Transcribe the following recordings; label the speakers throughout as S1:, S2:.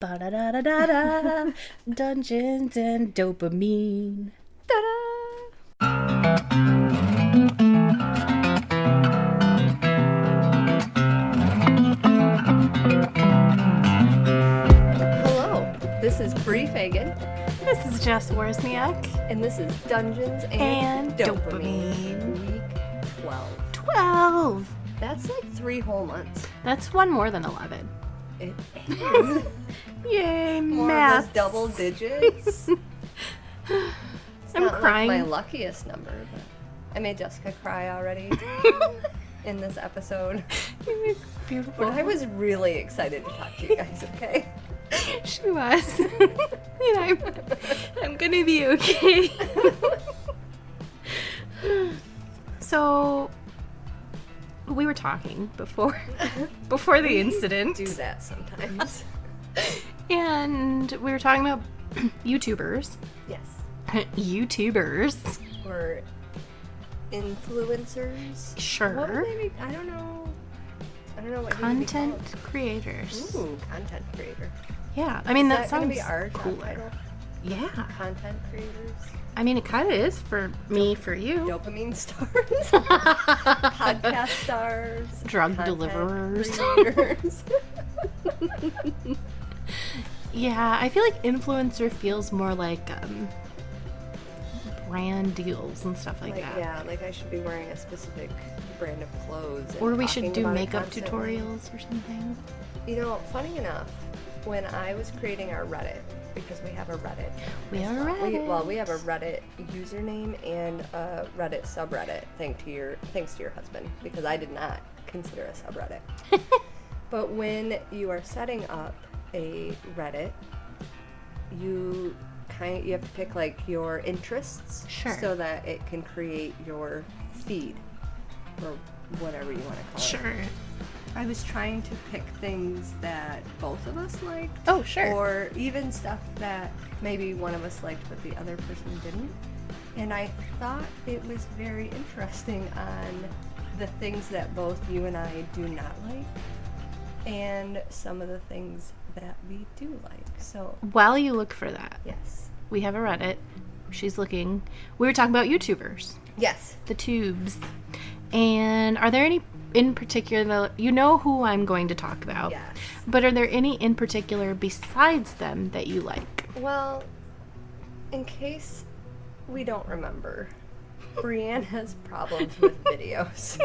S1: Ba-da-da-da-da-da. Dungeons and Dopamine. Ta-da!
S2: Hello, this is Bree Fagan.
S1: This is Jess Wozniak.
S2: And this is Dungeons
S1: and Dopamine.
S2: Week 12.
S1: 12!
S2: That's like 3 whole months.
S1: That's one more than 11.
S2: It is.
S1: Yay,
S2: More
S1: math.
S2: of those double digits.
S1: I'm crying.
S2: Like my luckiest number, but I made Jessica cry already in this episode.
S1: It's beautiful.
S2: But I was really excited to talk to you guys, okay?
S1: She was. And I'm gonna be okay. So, we were talking before the incident.
S2: Do that sometimes.
S1: And we were talking about YouTubers.
S2: Yes.
S1: YouTubers.
S2: Or influencers.
S1: Sure.
S2: What would they be? I don't know what
S1: Content
S2: they
S1: creators.
S2: would be called. Ooh, content creator.
S1: Yeah, I mean, that
S2: Is that gonna
S1: sounds
S2: be our job
S1: cooler.
S2: title?
S1: Yeah.
S2: Content creators.
S1: I mean, it kind of is for me, for you.
S2: Dopamine stars. Podcast stars.
S1: Drug
S2: content
S1: deliverers.
S2: creators.
S1: Yeah, I feel like influencer feels more like brand deals and stuff like that.
S2: Yeah, like I should be wearing a specific brand of clothes. And
S1: Or we should
S2: talking
S1: do
S2: about it
S1: makeup
S2: constantly.
S1: tutorials or something.
S2: You know, funny enough, when I was creating our Reddit, because we have a Reddit.
S1: We have a Reddit.
S2: We have a Reddit username and a Reddit subreddit, thanks to your husband, because I did not consider a subreddit. But when you are setting up a Reddit, you have to pick like your interests,
S1: Sure.
S2: so that it can create your feed, or whatever you want to call it.
S1: Sure.
S2: I was trying to pick things that both of us liked.
S1: Oh, sure.
S2: Or even stuff that maybe one of us liked but the other person didn't. And I thought it was very interesting on the things that both you and I do not like, and some of the things that we do like. So,
S1: While you look for that,
S2: yes.
S1: we have a Reddit. She's looking. We were talking about YouTubers.
S2: Yes.
S1: The tubes. And are there any in particular, you know who I'm going to talk about,
S2: Yes.
S1: but are there any in particular besides them that you like?
S2: Well, in case we don't remember, Brienne has problems with videos.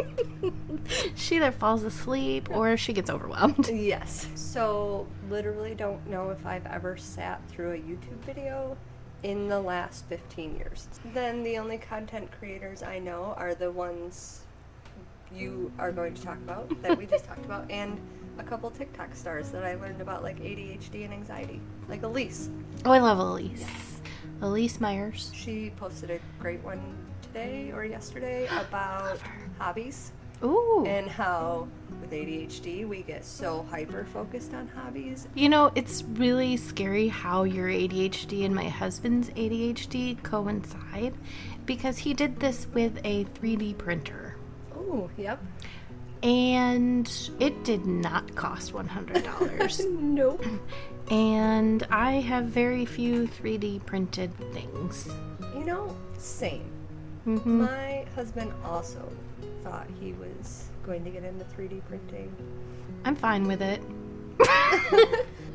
S1: She either falls asleep or she gets overwhelmed.
S2: Yes. So, literally don't know if I've ever sat through a YouTube video in the last 15 years. Then the only content creators I know are the ones you are going to talk about, that we just talked about, and a couple TikTok stars that I learned about, like ADHD and anxiety, like Elise.
S1: Oh, I love Elise.
S2: Yes.
S1: Elise Myers.
S2: She posted a great one today or yesterday about hobbies.
S1: Ooh.
S2: And how with ADHD we get so hyper focused on hobbies.
S1: You know, it's really scary how your ADHD and my husband's ADHD coincide, because he did this with a 3D printer.
S2: Oh, yep.
S1: And it did not cost $100.
S2: Nope.
S1: And I have very few 3D printed things.
S2: You know, same.
S1: Mm-hmm.
S2: My husband also thought he was going to get into 3D printing.
S1: I'm fine with it.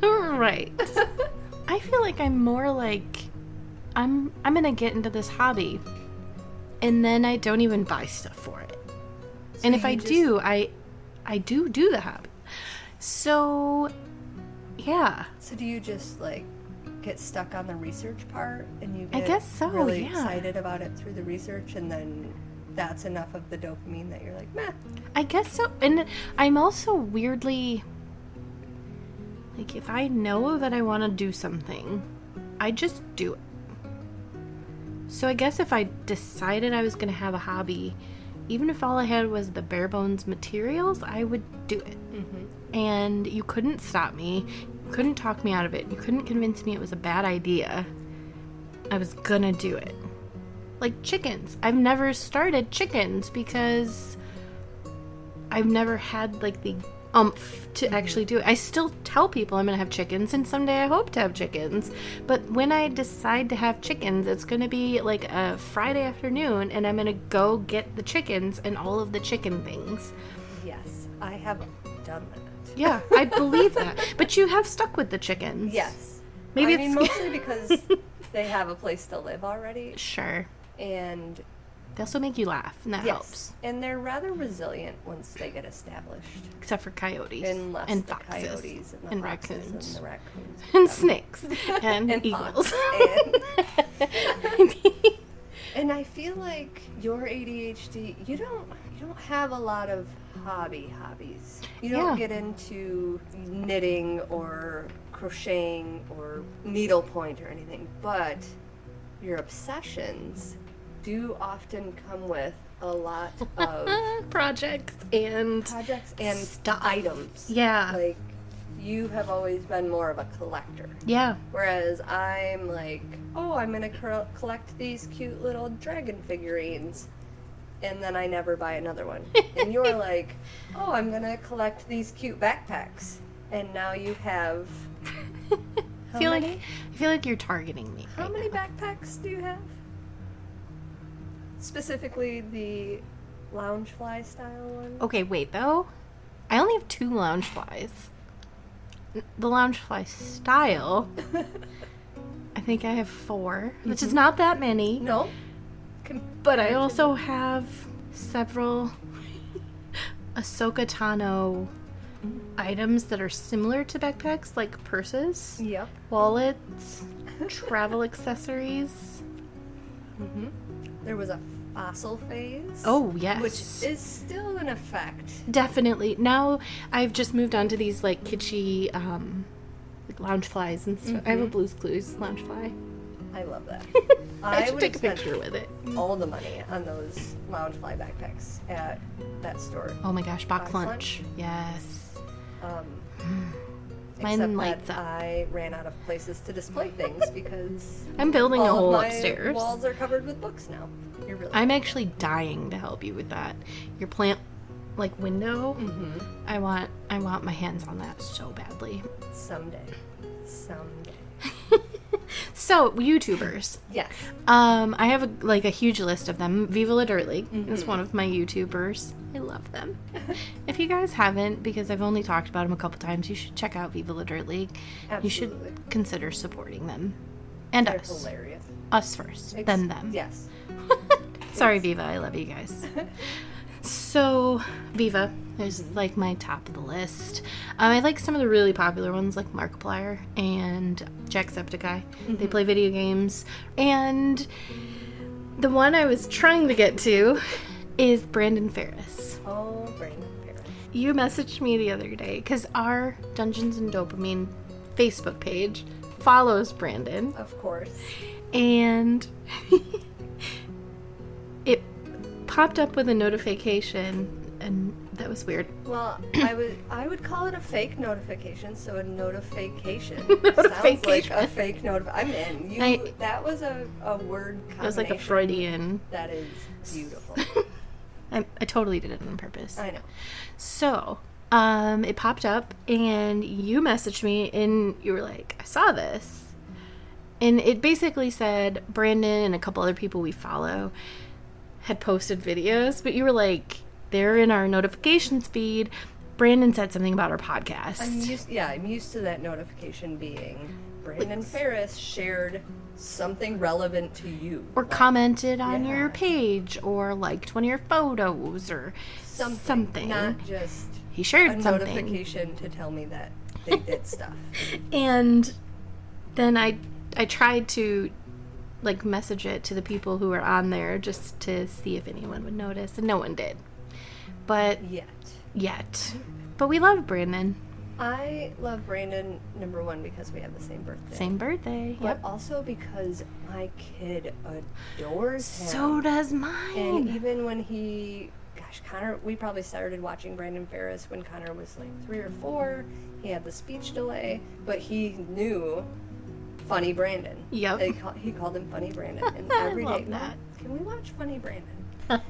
S1: Right. I feel like I'm more like, I'm gonna get into this hobby, and then I don't even buy stuff for it.
S2: So
S1: and if
S2: you
S1: I
S2: just-
S1: do, I do the hobby. So, yeah.
S2: So do you just like get stuck on the research part, and you
S1: I
S2: get
S1: guess so,
S2: really
S1: yeah.
S2: excited about it through the research, and then that's enough of the dopamine that you're like, meh.
S1: I guess so. And I'm also weirdly, like, if I know that I want to do something, I just do it. So I guess if I decided I was going to have a hobby, even if all I had was the bare bones materials, I would do it.
S2: Mm-hmm.
S1: And you couldn't stop me. You couldn't talk me out of it. You couldn't convince me it was a bad idea. I was gonna do it. Like chickens. I've never started chickens because I've never had like the to actually do it. I still tell people I'm going to have chickens, and someday I hope to have chickens. But when I decide to have chickens, it's going to be like a Friday afternoon, and I'm going to go get the chickens and all of the chicken things.
S2: Yes, I have done that.
S1: Yeah, I believe that. But you have stuck with the chickens.
S2: Yes.
S1: Maybe
S2: I mean, mostly because they have a place to live already.
S1: Sure.
S2: And
S1: they also make you laugh, and that helps.
S2: And they're rather resilient once they get established.
S1: Except for coyotes.
S2: Unless
S1: and
S2: the
S1: foxes.
S2: Coyotes and the
S1: and
S2: foxes
S1: raccoons.
S2: and the raccoons.
S1: And snakes. And,
S2: and
S1: eagles.
S2: And I feel like your ADHD, you don't have a lot of hobbies. You don't get into knitting or crocheting or needlepoint or anything, but your obsessions do often come with a lot of
S1: projects and
S2: stuff. Items.
S1: Yeah.
S2: Like, you have always been more of a collector.
S1: Yeah.
S2: Whereas I'm like, oh, I'm going to collect these cute little dragon figurines. And then I never buy another one. And you're like, oh, I'm going to collect these cute backpacks. And now you have...
S1: I feel like you're targeting me.
S2: How many backpacks do you have? Specifically the Loungefly style one?
S1: Okay, wait, though. I only have 2 Loungeflies. The Loungefly style, I think I have 4, which is not that many.
S2: No.
S1: But I also have several Ahsoka Tano items that are similar to backpacks, like purses, wallets, travel accessories.
S2: Mm-hmm. There was a fossil phase.
S1: Oh, yes.
S2: Which is still in effect.
S1: Definitely. Now I've just moved on to these like kitschy like Loungeflies and stuff. I have a Blue's Clues Loungefly.
S2: I love that.
S1: I should take a picture with it.
S2: All the money on those Loungefly backpacks at that store.
S1: Oh my gosh, Box Lunch. Yes. Mine
S2: Except
S1: lights
S2: that
S1: up.
S2: I ran out of places to display things because
S1: I'm building a
S2: all
S1: whole
S2: of my
S1: upstairs.
S2: walls are covered with books now. You're really
S1: I'm actually dying to help you with that. Your plant like window.
S2: Mm-hmm.
S1: I want my hands on that so badly.
S2: Someday.
S1: So, YouTubers.
S2: Yes.
S1: I have a huge list of them. Viva La Dirt League is one of my YouTubers. I love them. If you guys haven't, because I've only talked about them a couple times, you should check out Viva La Dirt League.
S2: Absolutely.
S1: You should consider supporting them. And
S2: They're
S1: us.
S2: hilarious.
S1: Us first, then them.
S2: Yes.
S1: Sorry, Viva. I love you guys. So, Viva is like my top of the list. I like some of the really popular ones like Markiplier and Jacksepticeye. They play video games. And the one I was trying to get to is Brandon Farris.
S2: Oh, Brandon Farris.
S1: You messaged me the other day because our Dungeons and Dopamine Facebook page follows Brandon.
S2: Of course.
S1: And it popped up with a notification, and that was weird.
S2: Well, I would call it a fake notification. So a notification sounds like a fake I'm in. That was a word combination.
S1: It was like a Freudian.
S2: That is beautiful.
S1: I totally did it on purpose.
S2: I know.
S1: So, it popped up, and you messaged me, and you were like, I saw this. And it basically said Brandon and a couple other people we follow had posted videos, but you were like, they're in our notifications feed. Brandon said something about our podcast.
S2: I'm used to that notification being Brandon Farris shared something relevant to you.
S1: Or commented on your page, or liked one of your photos, or something.
S2: Not just
S1: he shared
S2: a
S1: something.
S2: Notification to tell me that they did stuff.
S1: And then I tried to like message it to the people who were on there just to see if anyone would notice, and no one did. But yet. But we love Brandon.
S2: I love Brandon, number one, because we have the same birthday.
S1: Same birthday,
S2: but also because my kid adores him.
S1: So does mine.
S2: And even when Connor, we probably started watching Brandon Farris when Connor was like 3 or 4. He had the speech delay, but he knew Funny Brandon.
S1: Yep.
S2: He called him Funny Brandon. And every day,
S1: that.
S2: Can we watch Funny Brandon?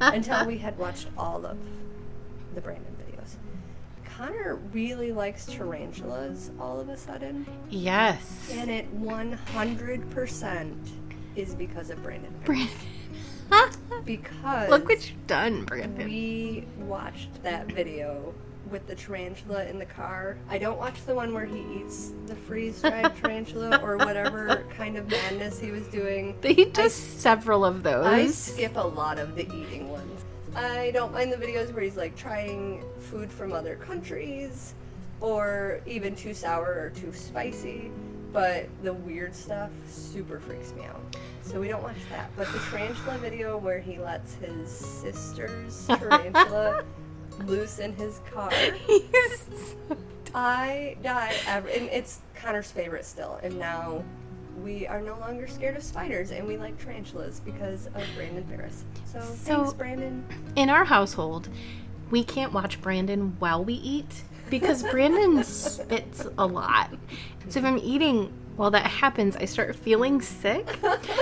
S2: Until we had watched all of the Brandon videos. Connor really likes tarantulas all of a sudden.
S1: Yes.
S2: And it 100% is because of Brandon.
S1: Brandon.
S2: Because
S1: look what you've done, Brandon.
S2: We watched that video with the tarantula in the car. I don't watch the one where he eats the freeze-dried tarantula or whatever kind of madness he was doing.
S1: He does several of those.
S2: I skip a lot of the eating ones. I don't mind the videos where he's like trying food from other countries or even too sour or too spicy, but the weird stuff super freaks me out. So we don't watch that. But the tarantula video where he lets his sister's tarantula loose in his car. I die and it's Connor's favorite still. And now we are no longer scared of spiders and we like tarantulas because of Brandon Farris. So thanks, Brandon.
S1: In our household, we can't watch Brandon while we eat because Brandon spits a lot. So if I'm eating while that happens, I start feeling sick.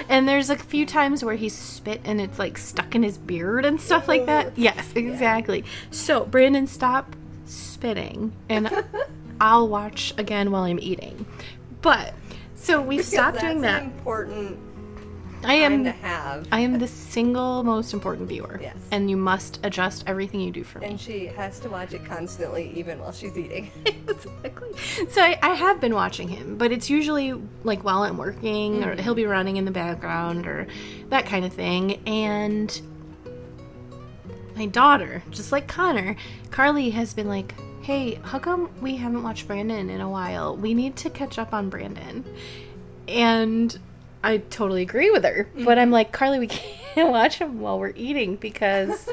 S1: And there's a few times where he's spit and it's like stuck in his beard and stuff like that. Yes, exactly. Yeah. So Brandon, stop spitting and I'll watch again while I'm eating. But so we've stopped doing that.
S2: That's an important
S1: I am
S2: to have.
S1: I am the single most important viewer.
S2: Yes.
S1: And you must adjust everything you do for me.
S2: And she has to watch it constantly, even while she's eating.
S1: Exactly. So I have been watching him, but it's usually like while I'm working, or he'll be running in the background, or that kind of thing. And my daughter, just like Connor, Carly has been like, hey, how come we haven't watched Brandon in a while? We need to catch up on Brandon. And I totally agree with her. But I'm like, Carly, we can't watch him while we're eating because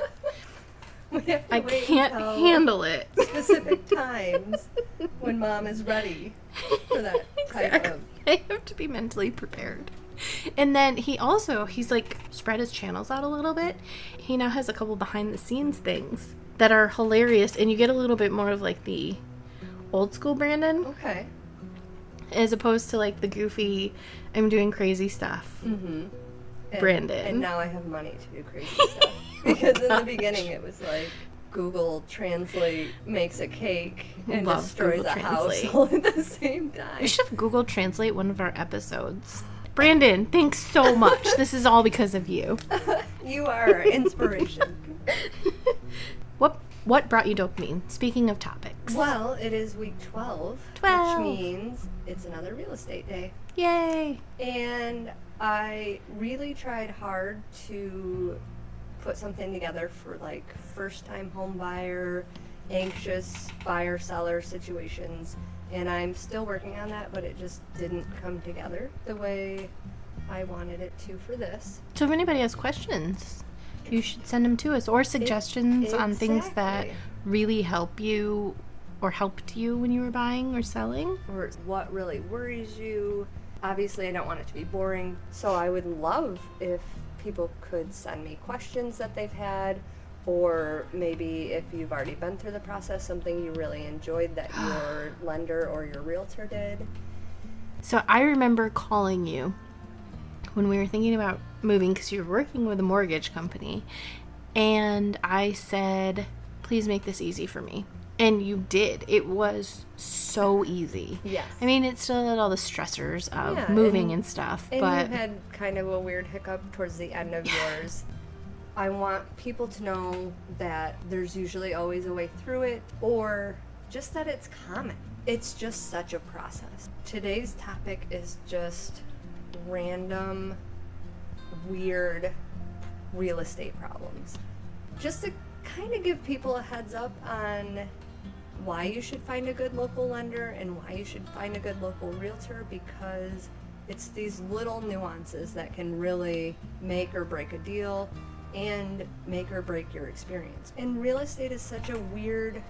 S1: I can't handle it.
S2: Specific times when Mom is ready for that type of...
S1: I have to be mentally prepared. And then he's like spread his channels out a little bit. He now has a couple behind the scenes things that are hilarious, and you get a little bit more of like the old school Brandon.
S2: Okay.
S1: As opposed to like the goofy, I'm doing crazy stuff. Brandon.
S2: And now I have money to do crazy stuff. Because in the beginning it was like Google Translate makes a cake and destroys Google a house all at the same time.
S1: We should have Google Translate one of our episodes. Brandon, thanks so much. This is all because of you.
S2: You are our inspiration.
S1: What brought you dopamine? Speaking of topics.
S2: Well, it is week 12. Which means it's another real estate day.
S1: Yay!
S2: And I really tried hard to put something together for like first time home buyer, anxious buyer seller situations. And I'm still working on that, but it just didn't come together the way I wanted it to for this.
S1: So if anybody has questions, you should send them to us, or suggestions on things that really help you or helped you when you were buying or selling.
S2: Or what really worries you. Obviously, I don't want it to be boring, so I would love if people could send me questions that they've had, or maybe if you've already been through the process, something you really enjoyed that your lender or your realtor did.
S1: So I remember calling you when we were thinking about moving because you were working with a mortgage company, and I said, please make this easy for me. And you did. It was so easy.
S2: Yes.
S1: I mean, it still had all the stressors of moving and stuff.
S2: And
S1: but
S2: you had kind of a weird hiccup towards the end of yours. I want people to know that there's usually always a way through it, or just that it's common. It's just such a process. Today's topic is just random, weird real estate problems. Just to kind of give people a heads up on why you should find a good local lender and why you should find a good local realtor, because it's these little nuances that can really make or break a deal and make or break your experience. And real estate is such a weird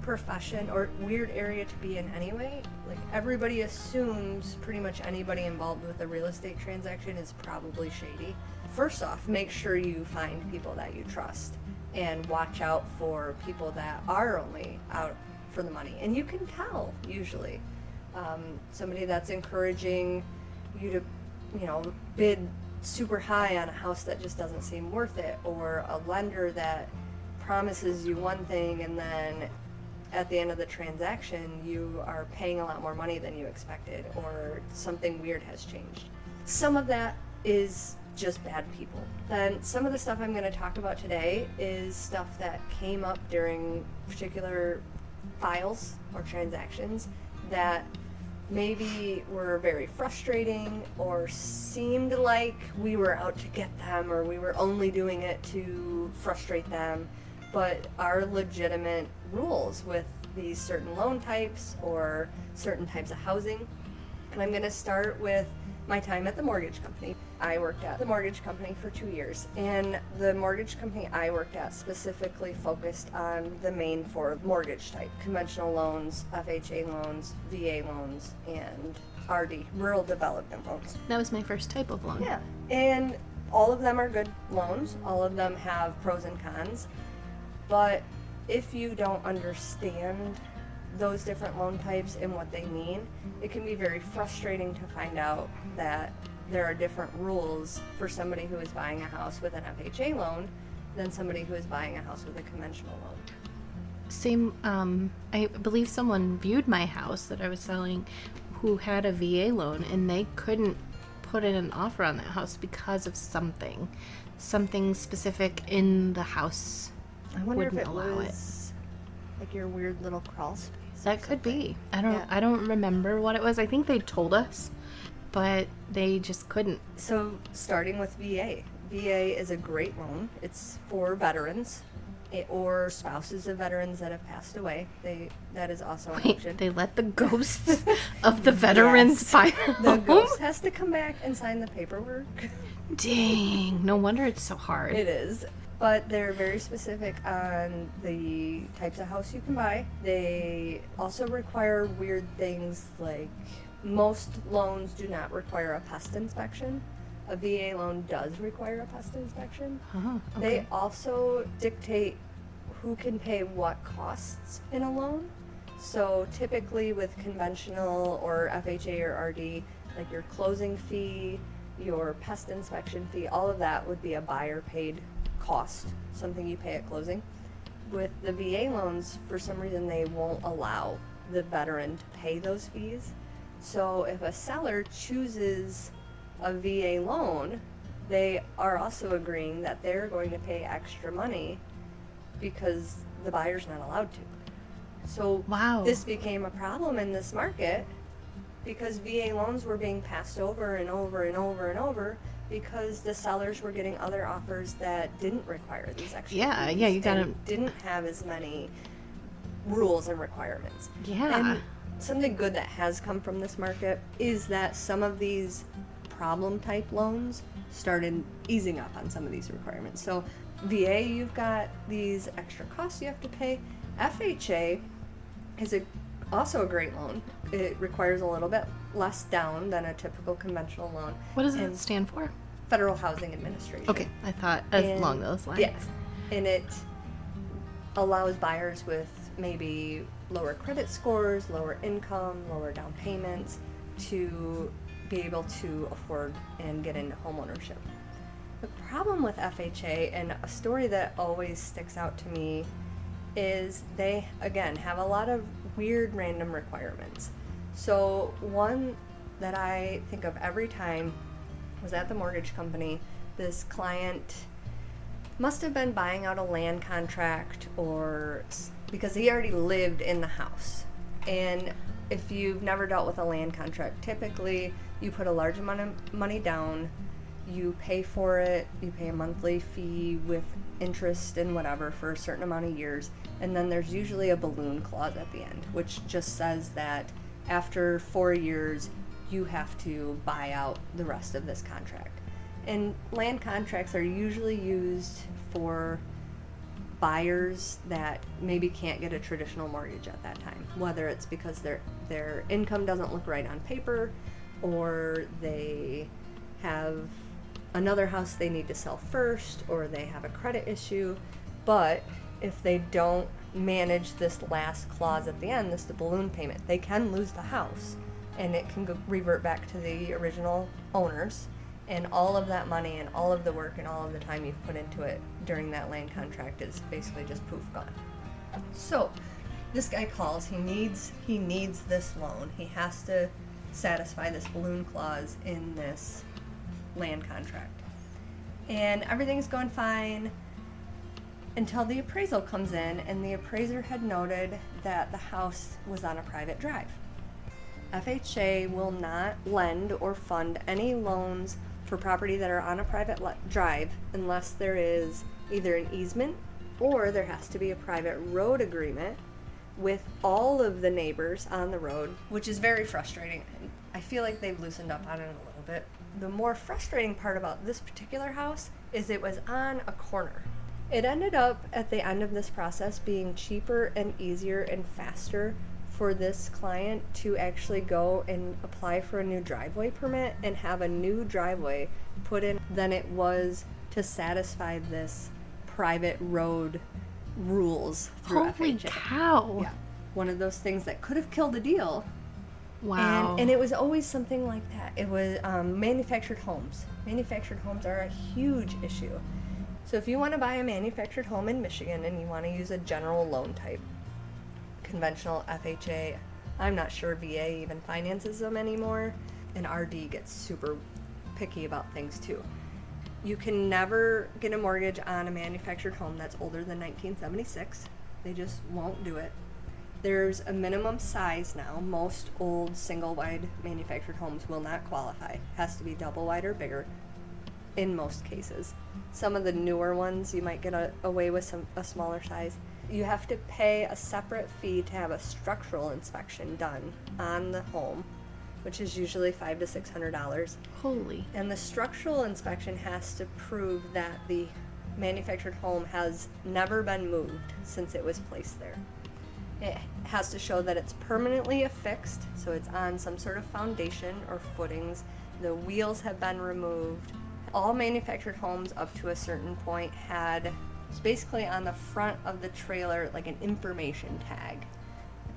S2: profession or weird area to be in anyway. Like, everybody assumes pretty much anybody involved with a real estate transaction is probably shady. First off, make sure you find people that you trust and watch out for people that are only out for the money. And you can tell, usually. Somebody that's encouraging you to, bid super high on a house that just doesn't seem worth it, or a lender that promises you one thing and then at the end of the transaction, you are paying a lot more money than you expected, or something weird has changed. Some of that is just bad people. Then some of the stuff I'm going to talk about today is stuff that came up during particular files or transactions that maybe were very frustrating or seemed like we were out to get them or we were only doing it to frustrate them, but are legitimate rules with these certain loan types or certain types of housing. And I'm going to start with my time at the mortgage company. I worked at the mortgage company for 2 years, and the mortgage company I worked at specifically focused on the main four mortgage type: conventional loans, FHA loans, VA loans, and RD, rural development loans.
S1: That was my first type of loan.
S2: Yeah, and all of them are good loans. All of them have pros and cons, but if you don't understand those different loan types and what they mean, it can be very frustrating to find out that there are different rules for somebody who is buying a house with an FHA loan than somebody who is buying a house with a conventional loan.
S1: Same, I believe someone viewed my house that I was selling who had a VA loan, and they couldn't put in an offer on that house because of something specific in the house.
S2: I wonder if
S1: wouldn't
S2: it
S1: allow
S2: was like your weird little crawl space.
S1: That could be. I don't remember what it was. I think they told us, but they just couldn't.
S2: So starting with VA. VA is a great loan. It's for veterans or spouses of veterans that have passed away. That is also an option.
S1: They let the ghosts of the veterans buy
S2: the ghost has to come back and sign the paperwork.
S1: Dang, no wonder it's so hard.
S2: It is. But they're very specific on the types of house you can buy. They also require weird things like most loans do not require a pest inspection. A VA loan does require a pest inspection.
S1: Okay.
S2: They also dictate who can pay what costs in a loan. So typically with conventional or FHA or RD, like your closing fee, your pest inspection fee, all of that would be a buyer paid cost, something you pay at closing. With the VA loans, for some reason they won't allow the veteran to pay those fees. So if a seller chooses a VA loan, they are also agreeing that they're going to pay extra money because the buyer's not allowed to. So
S1: wow.
S2: This became a problem in this market because VA loans were being passed over and over and over and over because the sellers were getting other offers that didn't require these extra fees.
S1: Yeah, you gotta...
S2: didn't have as many rules and requirements.
S1: Yeah.
S2: And something good that has come from this market is that some of these problem type loans started easing up on some of these requirements. So VA, you've got these extra costs you have to pay. FHA is also a great loan. It requires a little bit less down than a typical conventional loan.
S1: What does it stand for?
S2: Federal Housing Administration.
S1: Okay, I thought along those lines.
S2: Yeah, and it allows buyers with maybe lower credit scores, lower income, lower down payments to be able to afford and get into homeownership. The problem with FHA, and a story that always sticks out to me, is they, again, have a lot of weird random requirements. So one that I think of every time was at the mortgage company. This client must have been buying out a land contract or because he already lived in the house. And if you've never dealt with a land contract, typically you put a large amount of money down, you pay for it, you pay a monthly fee with interest and whatever for a certain amount of years, and then there's usually a balloon clause at the end, which just says that after 4 years you have to buy out the rest of this contract. And land contracts are usually used for buyers that maybe can't get a traditional mortgage at that time, whether it's because their income doesn't look right on paper, or they have another house they need to sell first, or they have a credit issue. But if they don't manage this last clause at the end, this the balloon payment, they can lose the house and it can revert back to the original owners, and all of that money and all of the work and all of the time you've put into it during that land contract is basically just poof, gone. So This guy calls, he needs this loan. He has to satisfy this balloon clause in this land contract. And everything's going fine until the appraisal comes in, and the appraiser had noted that the house was on a private drive. FHA will not lend or fund any loans for property that are on a private drive unless there is either an easement or there has to be a private road agreement with all of the neighbors on the road, which is very frustrating. I feel like they've loosened up on it a little bit. The more frustrating part about this particular house is it was on a corner. It ended up at the end of this process being cheaper and easier and faster for this client to actually go and apply for a new driveway permit and have a new driveway put in than it was to satisfy this private road rules through
S1: Holy
S2: FHA.
S1: cow.
S2: Yeah. One of those things that could have killed the deal.
S1: Wow.
S2: And it was always something like that. It was manufactured homes. Manufactured homes are a huge issue. So if you want to buy a manufactured home in Michigan and you want to use a general loan type, conventional FHA, I'm not sure VA even finances them anymore, and RD gets super picky about things too. You can never get a mortgage on a manufactured home that's older than 1976. They just won't do it. There's a minimum size now. Most old single-wide manufactured homes will not qualify. Has to be double wide or bigger in most cases. Some of the newer ones you might get away with a smaller size. You have to pay a separate fee to have a structural inspection done on the home, which is usually $500 to $600.
S1: Holy.
S2: And the structural inspection has to prove that the manufactured home has never been moved since it was placed there. It has to show that it's permanently affixed, so it's on some sort of foundation or footings. The wheels have been removed. All manufactured homes up to a certain point had, basically on the front of the trailer, like an information tag.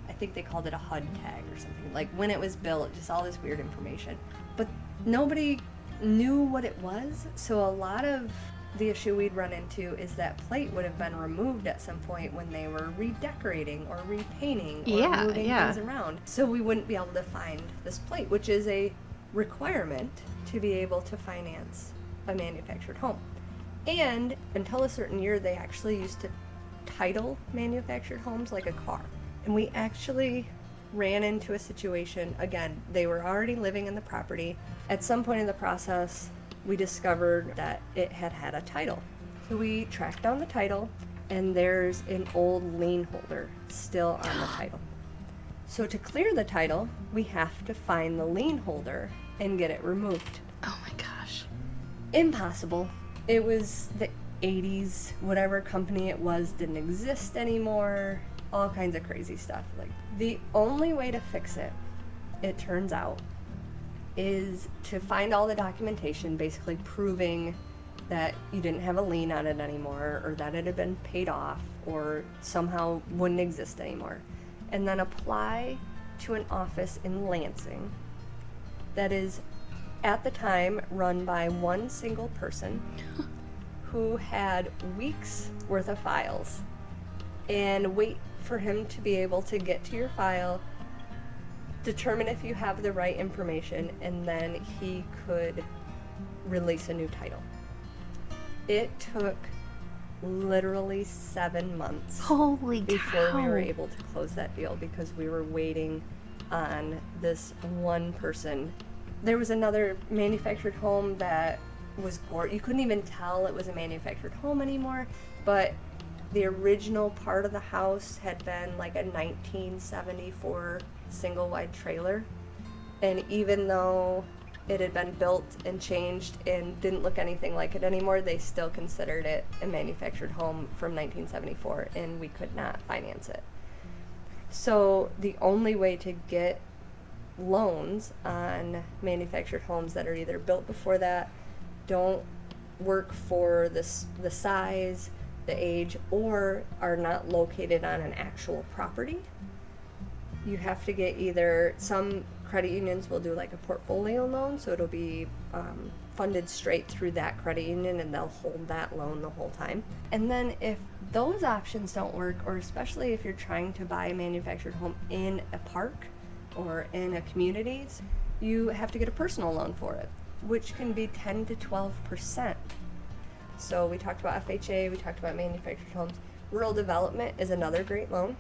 S2: I think they called it a HUD tag or something. Like when it was built, just all this weird information. But nobody knew what it was, so a lot of the issue we'd run into is that plate would have been removed at some point when they were redecorating or repainting or moving things around. So we wouldn't be able to find this plate, which is a requirement to be able to finance a manufactured home. And until a certain year, they actually used to title manufactured homes like a car. And we actually ran into a situation, again, they were already living in the property. At some point in the process, we discovered that it had had a title. So we tracked down the title, and there's an old lien holder still on the title. So to clear the title, we have to find the lien holder and get it removed.
S1: Oh my gosh.
S2: Impossible. It was the 80s, whatever company it was didn't exist anymore, all kinds of crazy stuff. Like, the only way to fix it, it turns out, is to find all the documentation basically proving that you didn't have a lien on it anymore, or that it had been paid off, or somehow wouldn't exist anymore, and then apply to an office in Lansing that is at the time run by one single person who had weeks worth of files, and wait for him to be able to get to your file, determine if you have the right information, and then he could release a new title. It took literally 7 months
S1: Holy
S2: before
S1: cow.
S2: we were able to close that deal because we were waiting on this one person. There was another manufactured home that was you couldn't even tell it was a manufactured home anymore, but the original part of the house had been like a 1974 single wide trailer, and even though it had been built and changed and didn't look anything like it anymore, they still considered it a manufactured home from 1974, and we could not finance it. So the only way to get loans on manufactured homes that are either built before that, don't work for the size, the age, or are not located on an actual property, you have to get either, some credit unions will do like a portfolio loan, so it'll be funded straight through that credit union and they'll hold that loan the whole time. And then if those options don't work, or especially if you're trying to buy a manufactured home in a park or in a community, you have to get a personal loan for it, which can be 10 to 12%. So we talked about FHA, we talked about manufactured homes. Rural development is another great loan.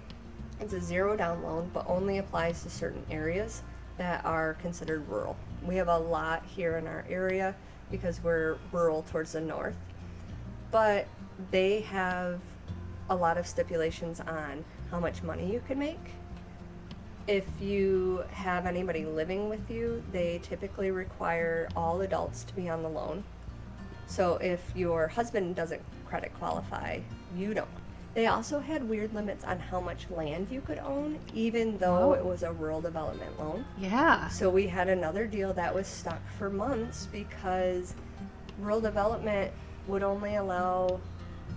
S2: It's a zero down loan, but only applies to certain areas that are considered rural. We have a lot here in our area because we're rural towards the north, but they have a lot of stipulations on how much money you can make. If you have anybody living with you, they typically require all adults to be on the loan. So if your husband doesn't credit qualify, you don't. They also had weird limits on how much land you could own, even though it was a rural development loan.
S1: Yeah.
S2: So we had another deal that was stuck for months because rural development would only allow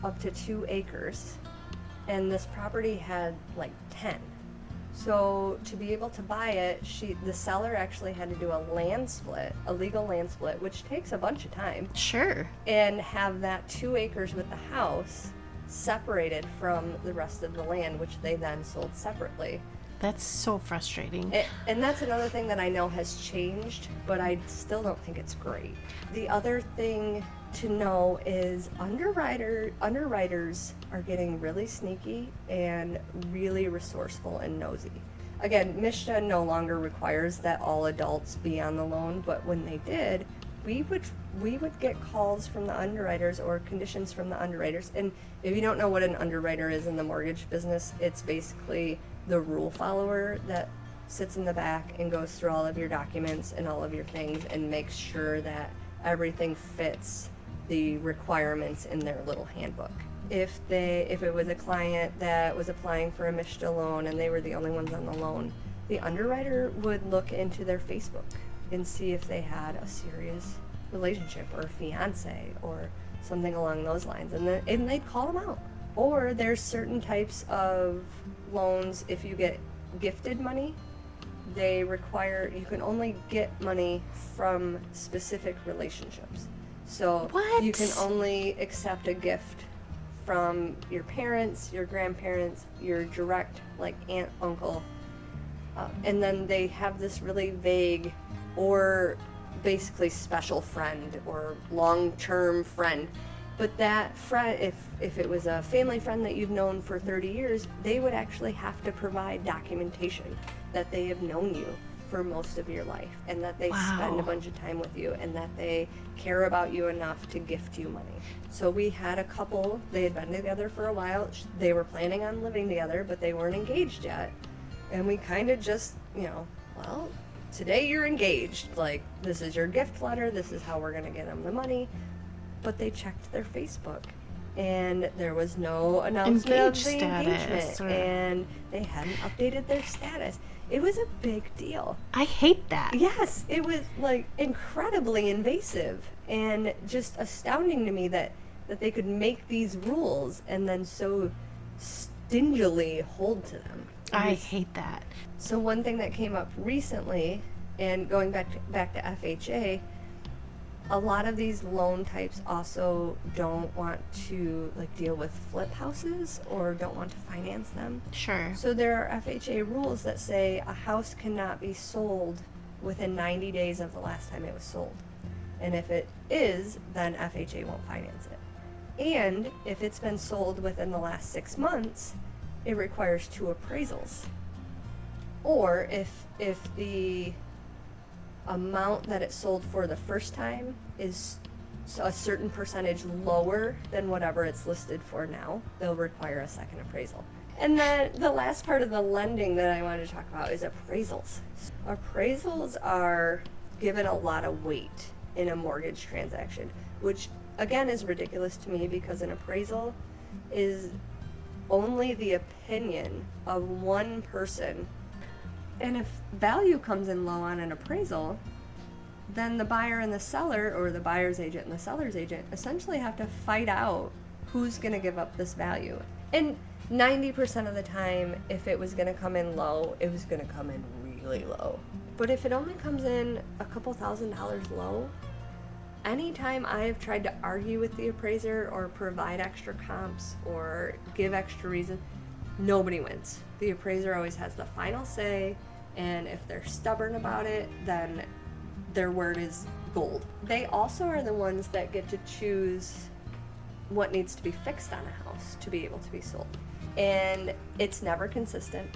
S2: up to 2 acres, and this property had like 10. So to be able to buy it, the seller actually had to do a land split, a legal land split, which takes a bunch of time.
S1: Sure.
S2: And have that 2 acres with the house separated from the rest of the land, which they then sold separately.
S1: That's so frustrating.
S2: And that's another thing that I know has changed, but I still don't think it's great. The other thing to know is underwriters are getting really sneaky and really resourceful and nosy. Again, MSHA no longer requires that all adults be on the loan, but when they did, we would get calls from the underwriters or conditions from the underwriters. And if you don't know what an underwriter is in the mortgage business, it's basically the rule follower that sits in the back and goes through all of your documents and all of your things and makes sure that everything fits the requirements in their little handbook. If it was a client that was applying for a MSHA loan and they were the only ones on the loan, the underwriter would look into their Facebook and see if they had a serious relationship or a fiance or something along those lines, and they'd call them out. Or there's certain types of loans, if you get gifted money, they require, you can only get money from specific relationships. So
S1: What?
S2: You can only accept a gift from your parents, your grandparents, your direct, like aunt, uncle, and then they have this really vague or basically special friend or long-term friend. But that friend, if it was a family friend that you've known for 30 years, they would actually have to provide documentation that they have known you for most of your life and that they spend a bunch of time with you and that they care about you enough to gift you money. So we had a couple, they had been together for a while, they were planning on living together, but they weren't engaged yet. And we kind of just, well, today you're engaged, like this is your gift letter, this is how we're gonna get them the money. But they checked their Facebook and there was no announcement of the engagement and they hadn't updated their status. It was a big deal.
S1: I hate that.
S2: Yes, it was like incredibly invasive and just astounding to me that they could make these rules and then so stingily hold to them.
S1: I hate that.
S2: So one thing that came up recently, and going back to FHA, a lot of these loan types also don't want to deal with flip houses or don't want to finance them.
S1: Sure.
S2: So there are FHA rules that say a house cannot be sold within 90 days of the last time it was sold. And if it is, then FHA won't finance it. And if it's been sold within the last 6 months, it requires 2 appraisals. Or if the amount that it sold for the first time is a certain percentage lower than whatever it's listed for now, they'll require a second appraisal. And then the last part of the lending that I wanted to talk about is appraisals. Appraisals are given a lot of weight in a mortgage transaction, which again is ridiculous to me because an appraisal is only the opinion of one person. And if value comes in low on an appraisal, then the buyer and the seller, or the buyer's agent and the seller's agent, essentially have to fight out who's going to give up this value. And 90% of the time, if it was going to come in low, it was going to come in really low. But if it only comes in a couple $1,000s low, anytime I've tried to argue with the appraiser or provide extra comps or give extra reason, nobody wins. The appraiser always has the final say, and if they're stubborn about it, then their word is gold. They also are the ones that get to choose what needs to be fixed on a house to be able to be sold. And it's never consistent.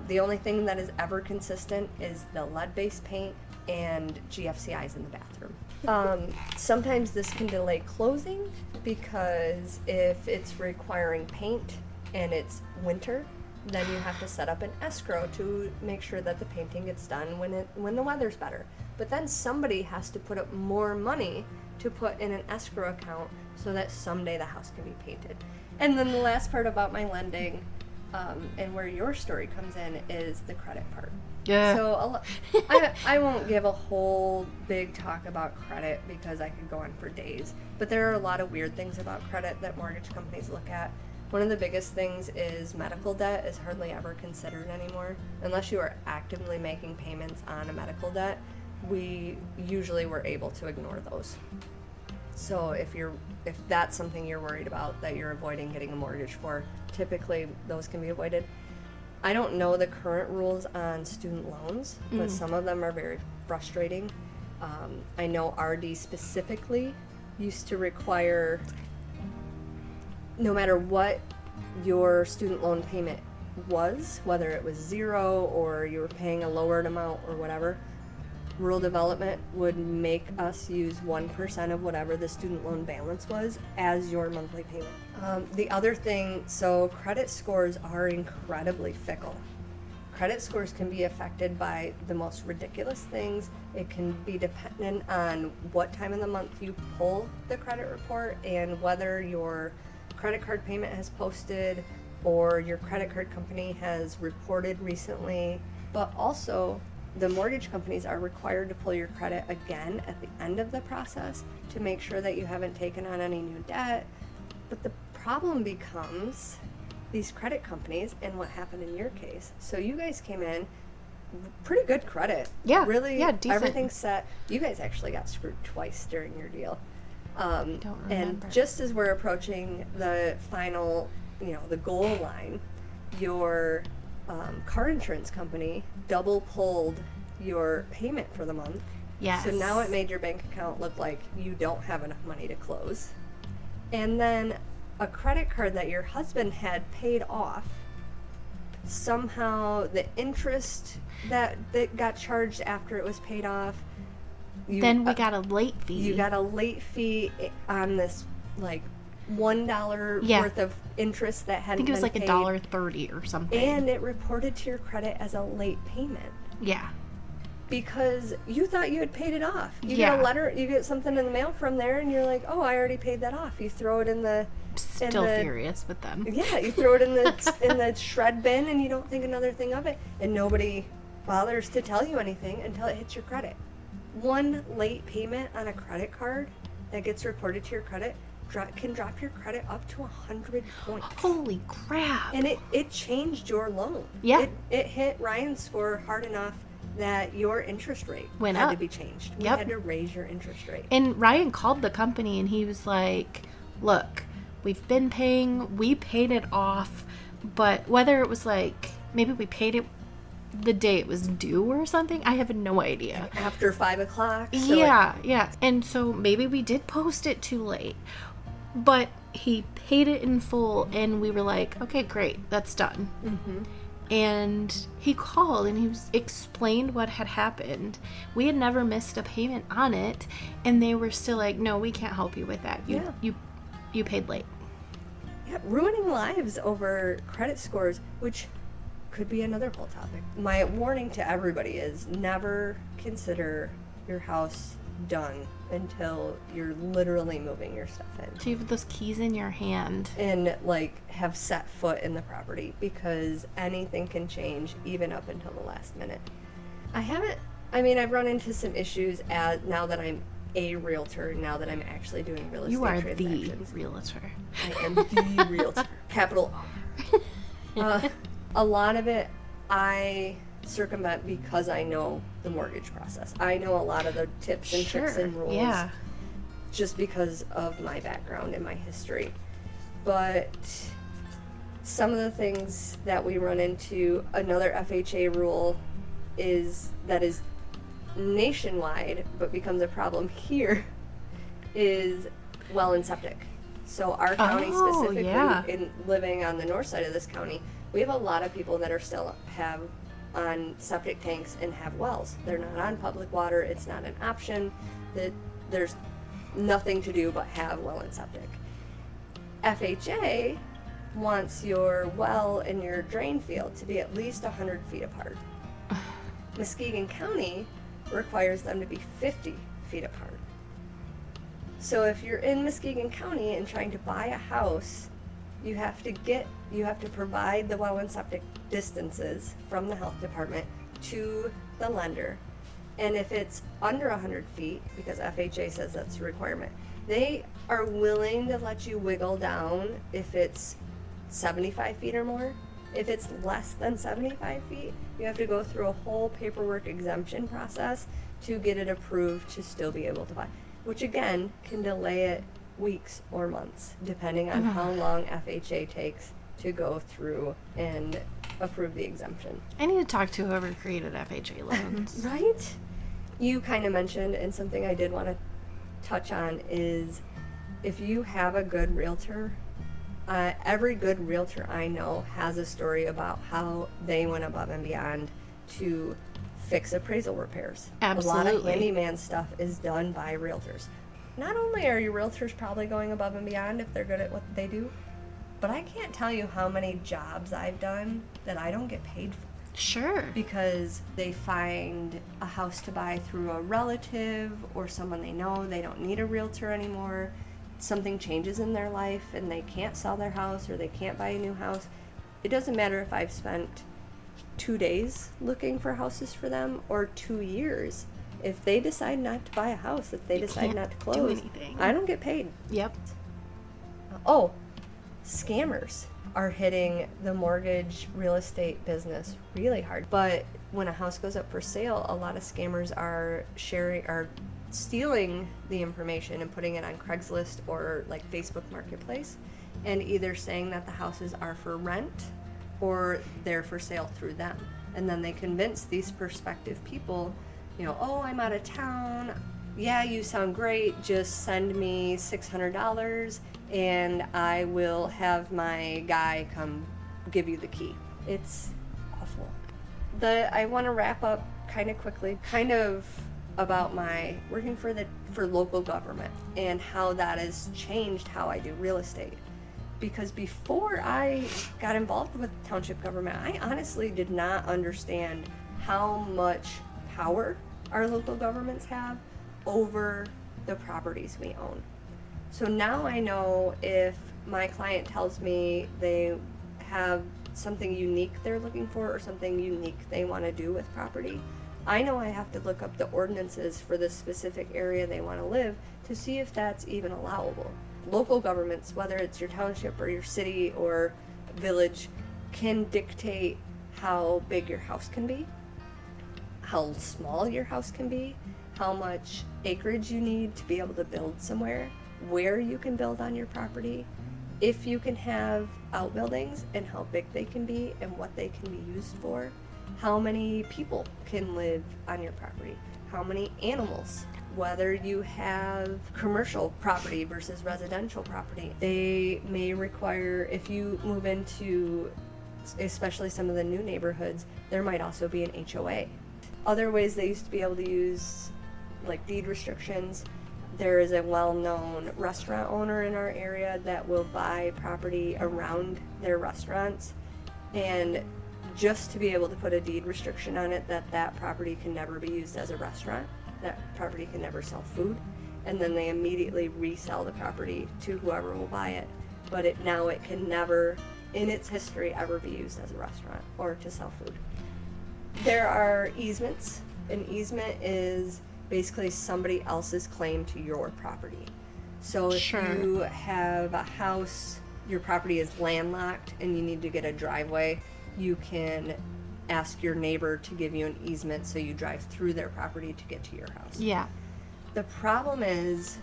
S2: The only thing that is ever consistent is the lead-based paint and GFCIs in the bathroom. Sometimes this can delay closing because if it's requiring paint and it's winter, then you have to set up an escrow to make sure that the painting gets done when the weather's better. But then somebody has to put up more money to put in an escrow account so that someday the house can be painted. And then the last part about my lending, and where your story comes in, is the credit part.
S1: Yeah.
S2: So I won't give a whole big talk about credit because I could go on for days. But there are a lot of weird things about credit that mortgage companies look at. One of the biggest things is medical debt is hardly ever considered anymore. Unless you are actively making payments on a medical debt, we usually were able to ignore those. So if that's something you're worried about that you're avoiding getting a mortgage for, typically those can be avoided. I don't know the current rules on student loans, but some of them are very frustrating. I know RD specifically used to require, no matter what your student loan payment was, whether it was zero or you were paying a lowered amount or whatever, rural development would make us use 1% of whatever the student loan balance was as your monthly payment. The other thing, so credit scores are incredibly fickle. Credit scores can be affected by the most ridiculous things. It can be dependent on what time of the month you pull the credit report and whether your credit card payment has posted or your credit card company has reported recently. But also, the mortgage companies are required to pull your credit again at the end of the process to make sure that you haven't taken on any new debt. But the problem becomes these credit companies and what happened in your case. So you guys came in pretty good credit.
S1: Yeah.
S2: Really,
S1: yeah, decent.
S2: Everything's set. You guys actually got screwed twice during your deal.
S1: Don't remember.
S2: And just as we're approaching the final, the goal line, your car insurance company double pulled your payment for the month.
S1: Yes.
S2: So now it made your bank account look like you don't have enough money to close. And then a credit card that your husband had paid off, somehow the interest that got charged after it was paid off,
S1: then we got a late fee.
S2: You got a late fee on this, like, $1 worth of interest that hadn't been paid.
S1: I think it was like $1.30 or something.
S2: And it reported to your credit as a late payment.
S1: Yeah.
S2: Because you thought you had paid it off. You get a letter, you get something in the mail from there, and you're like, oh, I already paid that off. You throw it in the...
S1: Still furious with them.
S2: Yeah, you throw it in the shred bin, and you don't think another thing of it. And nobody bothers to tell you anything until it hits your credit. One late payment on a credit card that gets reported to your credit can drop your credit up to 100 points.
S1: Holy crap.
S2: And it changed your loan.
S1: Yeah.
S2: It hit Ryan's score hard enough that your interest rate had to be changed. We had to raise your interest rate.
S1: And Ryan called the company and he was like, look, we've been paying, we paid it off, but whether it was like, maybe we paid it the day it was due or something, I have no idea.
S2: After 5 o'clock?
S1: So yeah. And so maybe we did post it too late. But he paid it in full, and we were like, okay, great, that's done. Mm-hmm. And he called, and he explained what had happened. We had never missed a payment on it, and they were still like, no, we can't help you with that. You paid late.
S2: Yeah, ruining lives over credit scores, which could be another whole topic. My warning to everybody is never consider your house done until you're literally moving your stuff in.
S1: So you have those keys in your hand.
S2: And, have set foot in the property, because anything can change even up until the last minute. I've run into some issues now that I'm a realtor, now that I'm actually doing real estate transactions.
S1: You are the realtor.
S2: I am the realtor. Capital R. A lot of it I circumvent because I know the mortgage process. I know a lot of the tips and tricks and rules.
S1: Yeah.
S2: just because of my background and my history. But some of the things that we run into, another FHA rule is nationwide but becomes a problem here, is well and septic. So our county specifically, in living on the north side of this county, we have a lot of people that are still have on septic tanks and have wells. They're not on public water. It's not an option. That there's nothing to do but have well and septic. FHA wants your well and your drain field to be at least 100 feet apart. Muskegon County requires them to be 50 feet apart. So if you're in Muskegon County and trying to buy a house, you have to provide the well and septic distances from the health department to the lender. And if it's under 100 feet, because FHA says that's a requirement, they are willing to let you wiggle down if it's 75 feet or more. If it's less than 75 feet, you have to go through a whole paperwork exemption process to get it approved to still be able to buy, which again can delay it weeks or months, depending on how long FHA takes to go through and approve the exemption.
S1: I need to talk to whoever created FHA loans.
S2: Right? You kind of mentioned, and something I did want to touch on is, if you have a good realtor, every good realtor I know has a story about how they went above and beyond to fix appraisal repairs.
S1: Absolutely.
S2: A lot of handyman stuff is done by realtors. Not only are your realtors probably going above and beyond if they're good at what they do, but I can't tell you how many jobs I've done that I don't get paid for.
S1: Sure.
S2: Because they find a house to buy through a relative or someone they know. They don't need a realtor anymore. Something changes in their life and they can't sell their house or they can't buy a new house. It doesn't matter if I've spent 2 days looking for houses for them or 2 years. If they decide not to buy a house, if they decide not to close,
S1: do anything.
S2: I don't get paid.
S1: Yep.
S2: Oh, scammers are hitting the mortgage real estate business really hard. But when a house goes up for sale, a lot of scammers are stealing the information and putting it on Craigslist or like Facebook Marketplace, and either saying that the houses are for rent or they're for sale through them. And then they convince these prospective people, oh, I'm out of town. Yeah, you sound great. Just send me $600 and I will have my guy come give you the key. It's awful. I want to wrap up kind of quickly, about my working for local government and how that has changed how I do real estate. Because before I got involved with township government, I honestly did not understand how much power our local governments have over the properties we own. So now I know if my client tells me they have something unique they're looking for or something unique they want to do with property, I know I have to look up the ordinances for the specific area they want to live to see if that's even allowable. Local governments, whether it's your township or your city or village, can dictate how big your house can be, how small your house can be, how much acreage you need to be able to build somewhere, where you can build on your property, if you can have outbuildings and how big they can be and what they can be used for, how many people can live on your property, how many animals, whether you have commercial property versus residential property. They may require, if you move into especially some of the new neighborhoods, there might also be an HOA. Other ways they used to be able to use like deed restrictions. There is a well-known restaurant owner in our area that will buy property around their restaurants, and just to be able to put a deed restriction on it that property can never be used as a restaurant, that property can never sell food, and then they immediately resell the property to whoever will buy it. But it can never, in its history, ever be used as a restaurant or to sell food. There are easements. An easement is basically somebody else's claim to your property. So if you have a house, your property is landlocked and you need to get a driveway, you can ask your neighbor to give you an easement so you drive through their property to get to your house.
S1: Yeah.
S2: The problem is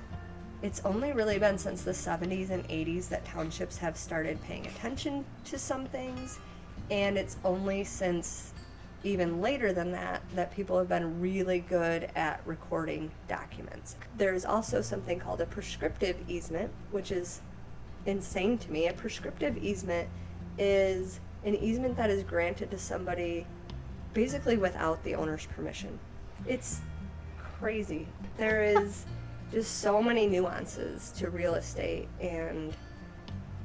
S2: it's only really been since the 70s and 80s that townships have started paying attention to some things, and it's only since even later than that that people have been really good at recording documents. There's also something called a prescriptive easement, which is insane to me. A prescriptive easement is an easement that is granted to somebody basically without the owner's permission. It's crazy. There is just so many nuances to real estate, and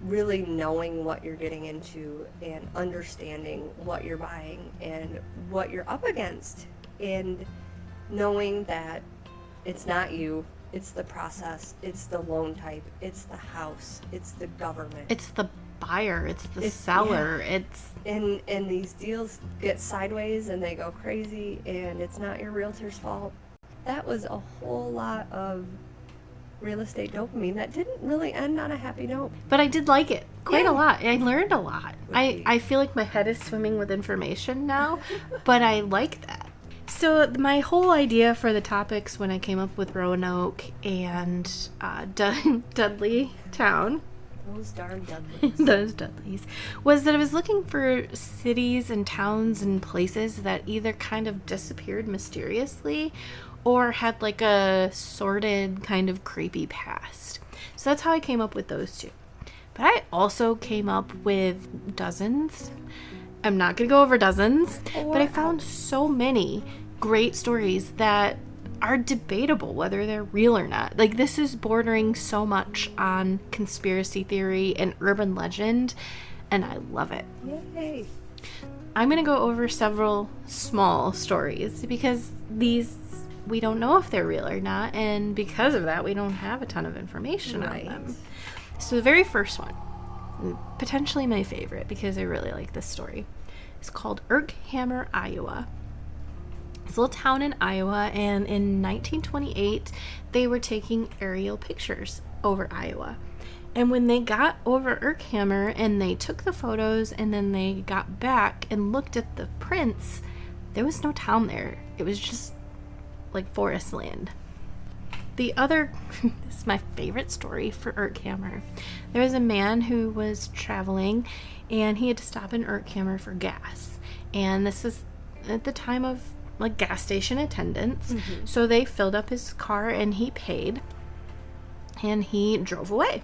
S2: really knowing what you're getting into and understanding what you're buying and what you're up against, and knowing that it's not you, it's the process, it's the loan type, it's the house, it's the government,
S1: It's the buyer, it's the seller,
S2: yeah.
S1: it's...
S2: And these deals get sideways and they go crazy, and it's not your realtor's fault. That was a whole lot of real estate dopamine that didn't really end on a happy note.
S1: But I did like it quite
S2: Yeah.
S1: a lot. I learned a lot.
S2: Okay.
S1: I feel like my head is swimming with information now, but I like that. So my whole idea for the topics when I came up with Roanoke and Dudley Town,
S2: Those darn Dudleys.
S1: those Dudleys, was that I was looking for cities and towns and places that either kind of disappeared mysteriously or had like a sordid kind of creepy past. So that's how I came up with those two. But I also came up with dozens. I'm not going to go over dozens, but I found so many great stories that are debatable whether they're real or not. Like, this is bordering so much on conspiracy theory and urban legend, and I love it.
S2: Yay.
S1: I'm going to go over several small stories because these, we don't know if they're real or not, and because of that, we don't have a ton of information
S2: Right.
S1: on them. So the very first one, potentially my favorite because I really like this story, is called Erkhammer, Iowa. It's a little town in Iowa, and in 1928, they were taking aerial pictures over Iowa. And when they got over Erkhammer and they took the photos and then they got back and looked at the prints, there was no town there. It was just like forest land. The other, this is my favorite story for Erkhammer. There was a man who was traveling and he had to stop in Erkhammer for gas. And this was at the time of like gas station attendants.
S2: Mm-hmm.
S1: So they filled up his car and he paid and he drove away.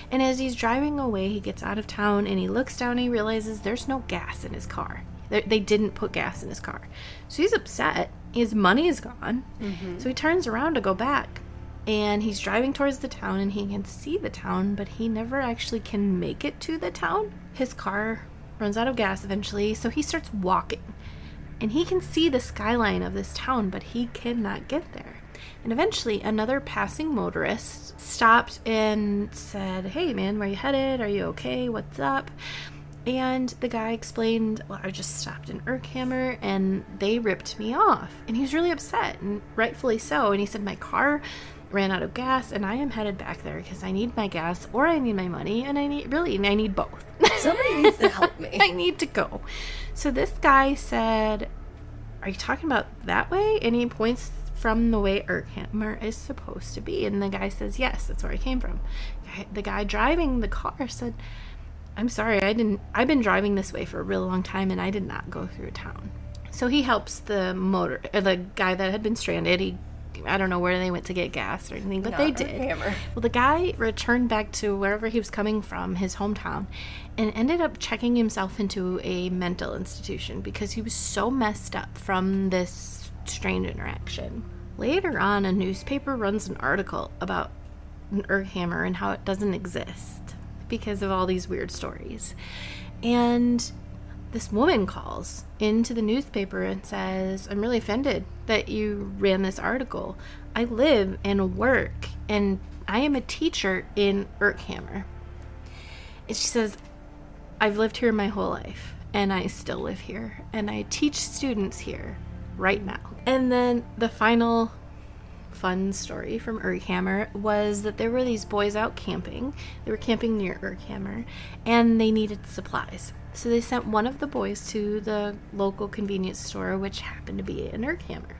S1: And as he's driving away, he gets out of town and he looks down and he realizes there's no gas in his car. They didn't put gas in his car. So he's upset. His money is gone.
S2: Mm-hmm.
S1: So he turns around to go back. And he's driving towards the town and he can see the town, but he never actually can make it to the town. His car runs out of gas eventually, so he starts walking. And he can see the skyline of this town, but he cannot get there. And eventually another passing motorist stopped and said, "Hey man, where are you headed? Are you okay? What's up?" And the guy explained, "Well, I just stopped in Erkhammer and they ripped me off." And he was really upset, and rightfully so. And he said, "My car ran out of gas and I am headed back there because I need my gas or I need my money, and I need both."
S2: Somebody needs to help me.
S1: I need to go. So this guy said, "Are you talking about that way?" And he points from the way Erkhammer is supposed to be. And the guy says, "Yes, that's where I came from." The guy driving the car said, "I'm sorry, I've been driving this way for a really long time and I did not go through town." So he helps the guy that had been stranded. I don't know where they went to get gas or anything, but they did.
S2: Erkhammer.
S1: Well, the guy returned back to wherever he was coming from, his hometown, and ended up checking himself into a mental institution because he was so messed up from this strange interaction. Later on, a newspaper runs an article about Erkhammer and how it doesn't exist because of all these weird stories. And this woman calls into the newspaper and says, "I'm really offended that you ran this article. I live and work and I am a teacher in Erkhammer." And she says, "I've lived here my whole life and I still live here and I teach students here right now." And then the final fun story from Erkhammer was that there were these boys out camping. They were camping near Erkhammer and they needed supplies. So they sent one of the boys to the local convenience store, which happened to be in Erkhammer.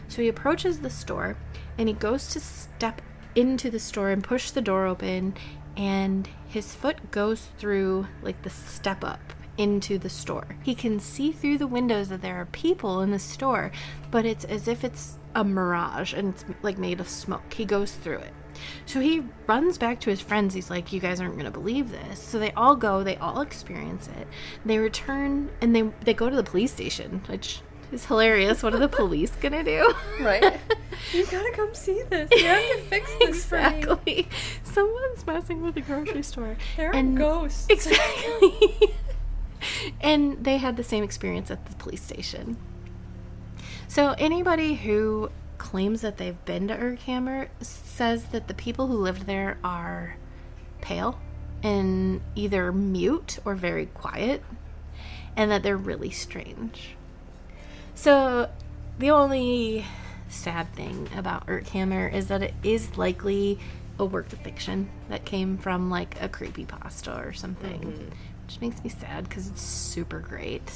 S1: So he approaches the store and he goes to step into the store and push the door open, and his foot goes through like the step up into the store. He can see through the windows that there are people in the store, but it's as if it's a mirage and it's like made of smoke. He goes through it. So he runs back to his friends. He's like, you guys aren't going to believe this. So they all go, they all experience it. They return and they go to the police station, which is hilarious. What are the police going to do?
S2: Right. You gotta come see this. You have to fix this
S1: Exactly.
S2: for me.
S1: Someone's messing with the grocery store.
S2: There are ghosts.
S1: Exactly. And they had the same experience at the police station. So anybody who claims that they've been to Urkhammer says that the people who lived there are pale and either mute or very quiet, and that they're really strange. So the only sad thing about Urkhammer is that it is likely a work of fiction that came from like a creepypasta or something, which makes me sad because it's super great.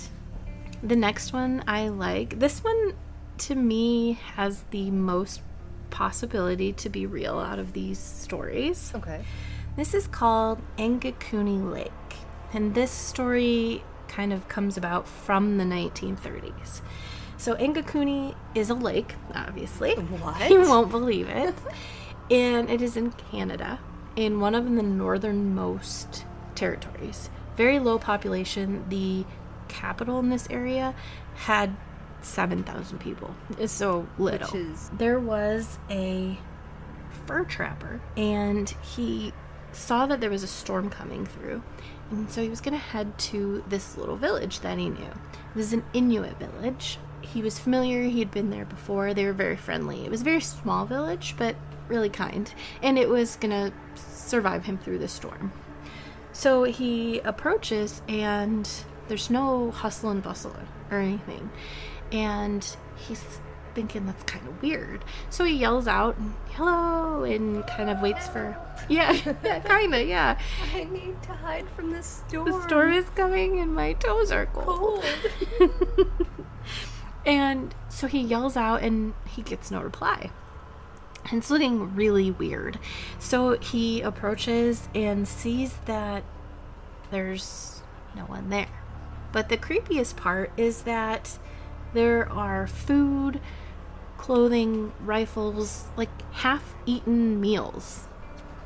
S1: The next one I like. This one to me has the most possibility to be real out of these stories.
S2: Okay.
S1: This is called Angakuni Lake, and this story kind of comes about from the 1930s. So Angakuni is a lake, obviously.
S2: What?
S1: You won't believe it. And it is in Canada, in one of the northernmost territories. Very low population. The capital in this area had 7,000 people. It's so little.
S2: Which is...
S1: There was a fur trapper, and he saw that there was a storm coming through. And so he was going to head to this little village that he knew. This is an Inuit village. He was familiar. He had been there before. They were very friendly. It was a very small village, but really kind. And it was going to survive him through the storm. So he approaches, and there's no hustle and bustle or anything. And he's thinking that's kind of weird. So he yells out, hello, and kind of waits for... Yeah, kind of, yeah.
S2: I need to hide from the storm.
S1: The storm is coming and my toes are cold. And so he yells out and he gets no reply. And it's looking really weird. So he approaches and sees that there's no one there. But the creepiest part is that there are food, clothing, rifles, like half-eaten meals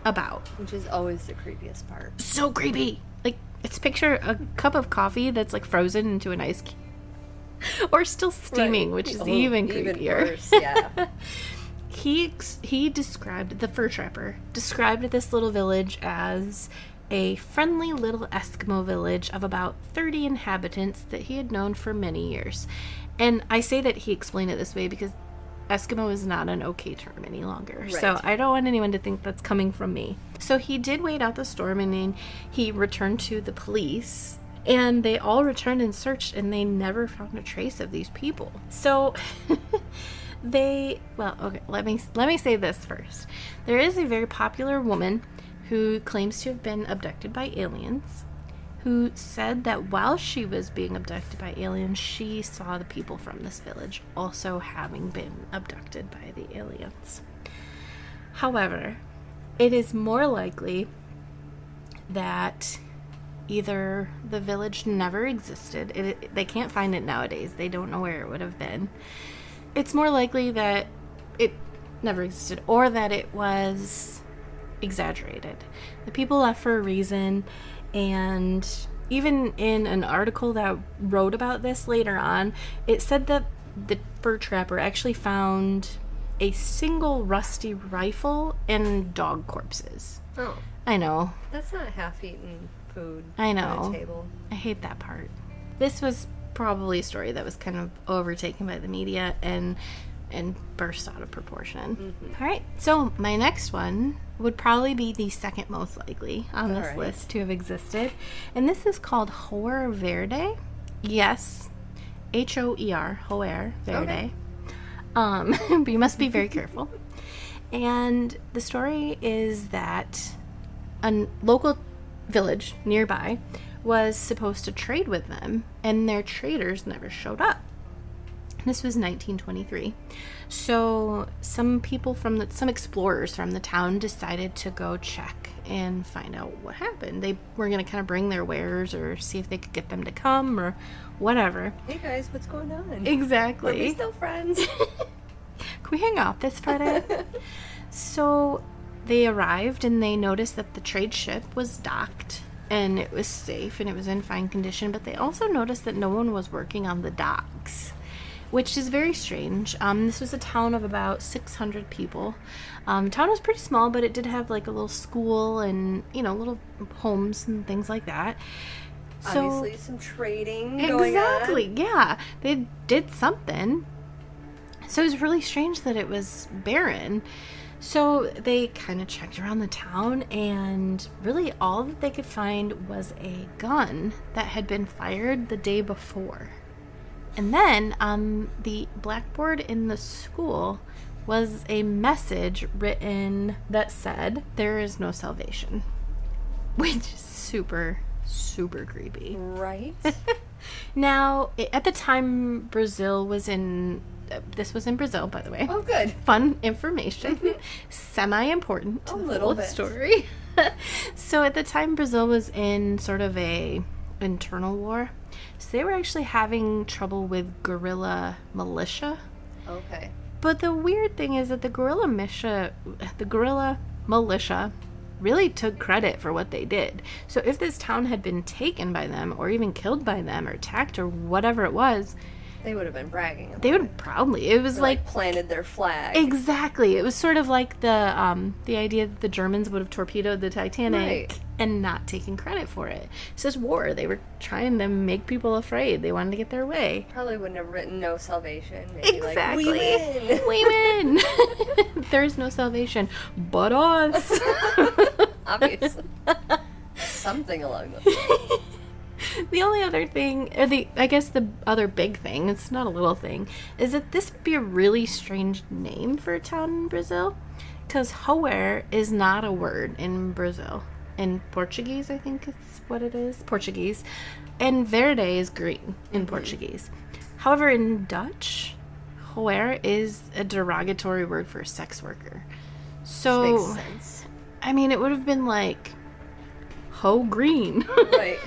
S1: about.
S2: Which is always the creepiest part.
S1: So creepy. Like, it's picture a cup of coffee that's like frozen into an ice cube. Or still steaming,
S2: Right.
S1: which is even creepier.
S2: Even worse, yeah.
S1: He described, the fur trapper, described this little village as a friendly little Eskimo village of about 30 inhabitants that he had known for many years. And I say that he explained it this way because Eskimo is not an okay term any longer.
S2: Right.
S1: So I don't want anyone to think that's coming from me. So he did wait out the storm, and then he returned to the police, and they all returned and searched, and they never found a trace of these people. So let me say this first. There is a very popular woman who claims to have been abducted by aliens, who said that while she was being abducted by aliens, she saw the people from this village also having been abducted by the aliens. However, it is more likely that either the village never existed, they can't find it nowadays, they don't know where it would have been. It's more likely that it never existed, or that it was exaggerated. The people left for a reason, and even in an article that wrote about this later on, it said that the fur trapper actually found a single rusty rifle and dog corpses.
S2: Oh.
S1: I know.
S2: That's not half-eaten food
S1: I know.
S2: on a table.
S1: I hate that part. This was probably a story that was kind of overtaken by the media and burst out of proportion. Mm-hmm. All right, so my next one would probably be the second most likely on this list to have existed, and this is called Joer Verde. Yes, H-O-E-R, Joer Verde.
S2: Okay.
S1: But you must be very careful. And the story is that a local village nearby was supposed to trade with them, and their traders never showed up. This was 1923. So some explorers from the town decided to go check and find out what happened. They were going to kind of bring their wares or see if they could get them to come or whatever.
S2: Hey guys, what's going on?
S1: Exactly.
S2: Are we still friends?
S1: Can we hang out this Friday? So they arrived and they noticed that the trade ship was docked and it was safe and it was in fine condition, but they also noticed that no one was working on the docks, which is very strange. This was a town of about 600 people. The town was pretty small, but it did have like a little school and, little homes and things like that. So,
S2: obviously some trading going on.
S1: Exactly, yeah. They did something. So it was really strange that it was barren. So they kind of checked around the town, and really all that they could find was a gun that had been fired the day before. And then on the blackboard in the school was a message written that said, "There is no salvation," which is super, super creepy.
S2: Right.
S1: Now, at the time, Brazil was in... This was in Brazil, by the way.
S2: Oh, good.
S1: Fun information. Semi-important to the whole story. So at the time, Brazil was in sort of a internal war. So they were actually having trouble with guerrilla militia.
S2: Okay.
S1: But the weird thing is that the guerrilla militia really took credit for what they did. So if this town had been taken by them or even killed by them or attacked or whatever it was,
S2: they would have been bragging about
S1: they would have probably. It was
S2: like planted their flag.
S1: Exactly. It was sort of like the idea that the Germans would have torpedoed the Titanic and not taken credit for it. It's just war. They were trying to make people afraid. They wanted to get their way.
S2: Probably wouldn't have written "no salvation." Maybe
S1: Exactly.
S2: Like,
S1: we win. There's no salvation but us.
S2: Obviously. Something along those lines.
S1: The only other thing, or I guess the other big thing, it's not a little thing, is that this would be a really strange name for a town in Brazil, because Joer is not a word in Brazil. In Portuguese, I think it's what it is, Portuguese, and verde is green in Portuguese. However, in Dutch, Joer is a derogatory word for a sex worker. So,
S2: which makes sense.
S1: I mean, it would have been like Ho Green.
S2: Right.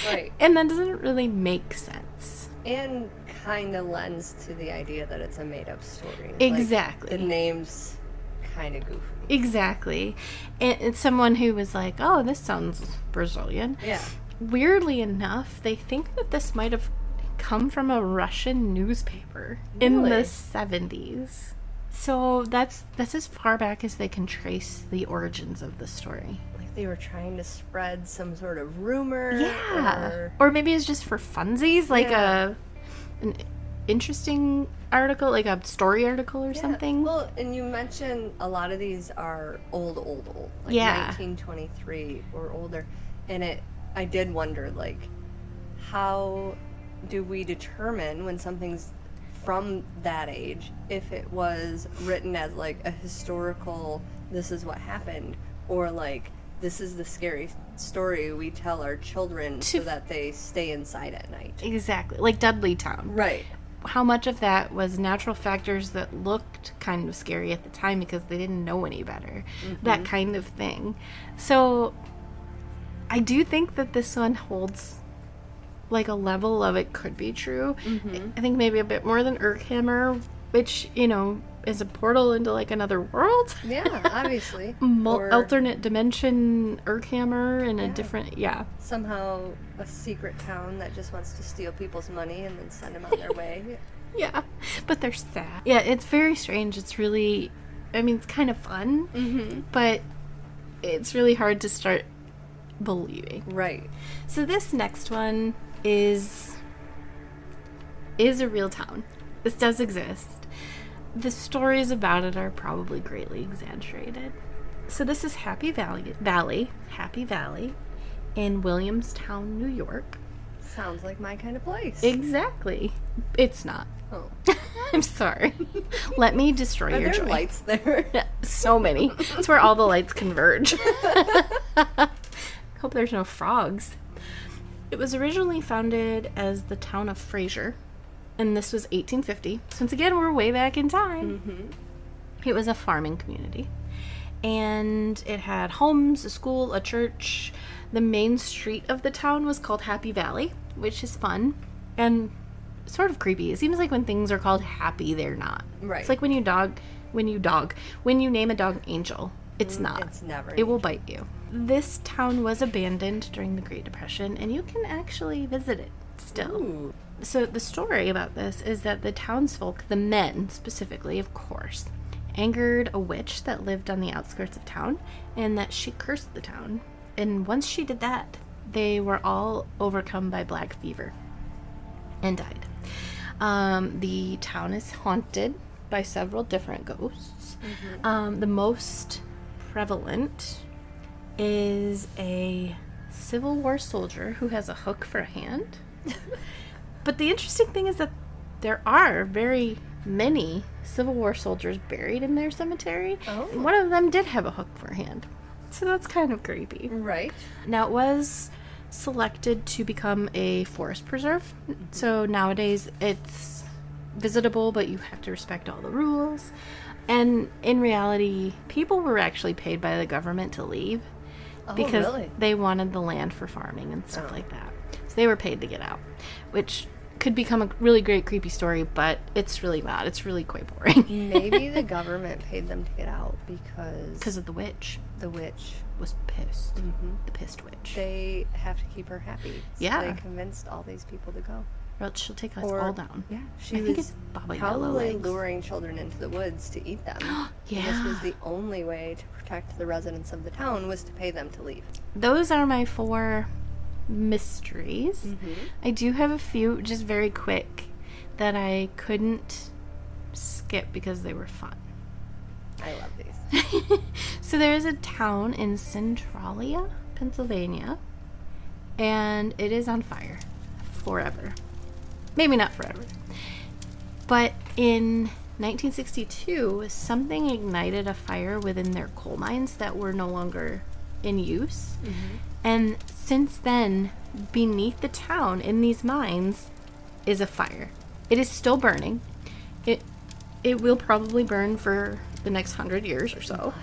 S2: Right.
S1: And that doesn't really make sense.
S2: And kind of lends to the idea that it's a made-up story.
S1: Exactly.
S2: Like, the name's kind of goofy.
S1: Exactly. And it's someone who was like, oh, this sounds Brazilian.
S2: Yeah.
S1: Weirdly enough, they think that this might have come from a Russian newspaper in the 70s. So that's as far back as they can trace the origins of the story.
S2: They were trying to spread some sort of rumor.
S1: Yeah. Or maybe it's just for funsies, like an interesting article, like a story article or something.
S2: Well, and you mentioned a lot of these are old. Like 1923 or older. And I did wonder, like, how do we determine when something's from that age if it was written as, like, a historical, this is what happened, or, like, this is the scary story we tell our children so that they stay inside at night. Exactly.
S1: Like Dudleytown.
S2: Right.
S1: How much of that was natural factors that looked kind of scary at the time because they didn't know any better? Mm-hmm. That kind of thing. So I do think that this one holds like a level of it could be true. Mm-hmm. I think maybe a bit more than Urkhammer, which, is a portal into like another world.
S2: Yeah, obviously.
S1: Alternate dimension Urkhammer and a different,
S2: somehow a secret town that just wants to steal people's money and then send them on their way.
S1: Yeah, but they're sad. Yeah, it's very strange. It's really, it's kind of fun, but it's really hard to start believing.
S2: Right.
S1: So this next one is a real town. This does exist. The stories about it are probably greatly exaggerated. So this is Happy Valley in Williamstown, New York.
S2: Sounds like my kind of place.
S1: Exactly. It's not.
S2: Oh.
S1: I'm sorry. Let me destroy your joy.
S2: Are there lights there?
S1: So many. It's where all the lights converge. Hope there's no frogs. It was originally founded as the town of Fraser. and this was 1850. Since again, we're way back in time.
S2: Mm-hmm.
S1: It was a farming community. And it had homes, a school, a church. The main street of the town was called Happy Valley, which is fun and sort of creepy. It seems like when things are called happy, they're not.
S2: Right.
S1: It's like when you name a dog Angel. It's not.
S2: It's never.
S1: It will bite you. This town was abandoned during the Great Depression, and you can actually visit it still.
S2: Ooh.
S1: So the story about this is that the townsfolk, the men specifically, of course, angered a witch that lived on the outskirts of town, and that she cursed the town. And once she did that, they were all overcome by black fever and died. The town is haunted by several different ghosts.
S2: Mm-hmm.
S1: The most prevalent is a Civil War soldier who has a hook for a hand. But the interesting thing is that there are very many Civil War soldiers buried in their cemetery.
S2: Oh.
S1: And one of them did have a hook for a hand. So that's kind of creepy.
S2: Right.
S1: Now, it was selected to become a forest preserve. So nowadays it's visitable, but you have to respect all the rules. And in reality, people were actually paid by the government to leave because
S2: really?
S1: they wanted the land for farming and stuff
S2: Oh.
S1: like that. So they were paid to get out, which could become a really great creepy story, but it's really not. It's really quite boring.
S2: Maybe the government paid them to get out because
S1: of the witch
S2: the witch.
S1: was pissed.
S2: Mm-hmm.
S1: The pissed witch.
S2: They have to keep her happy. So
S1: Yeah.
S2: they convinced all these people to go.
S1: Or else she'll take us
S2: Or-
S1: all down.
S2: Yeah,
S1: I
S2: she
S1: think
S2: was
S1: it's Baba
S2: probably
S1: Yellowlegs.
S2: luring children into the woods to eat them. And this
S1: Yeah.
S2: was the only way to protect the residents of the town was to pay them to leave.
S1: Those are my 4 mysteries.
S2: Mm-hmm.
S1: I do have a few, just very quick, that I couldn't skip because they were fun.
S2: I love these.
S1: So there's a town in Centralia, Pennsylvania, and it is on fire forever. Maybe not forever. But in 1962, something ignited a fire within their coal mines that were no longer in use. And since then, beneath the town in these mines is a fire. It is still burning. It will probably burn for the next 100 years or so.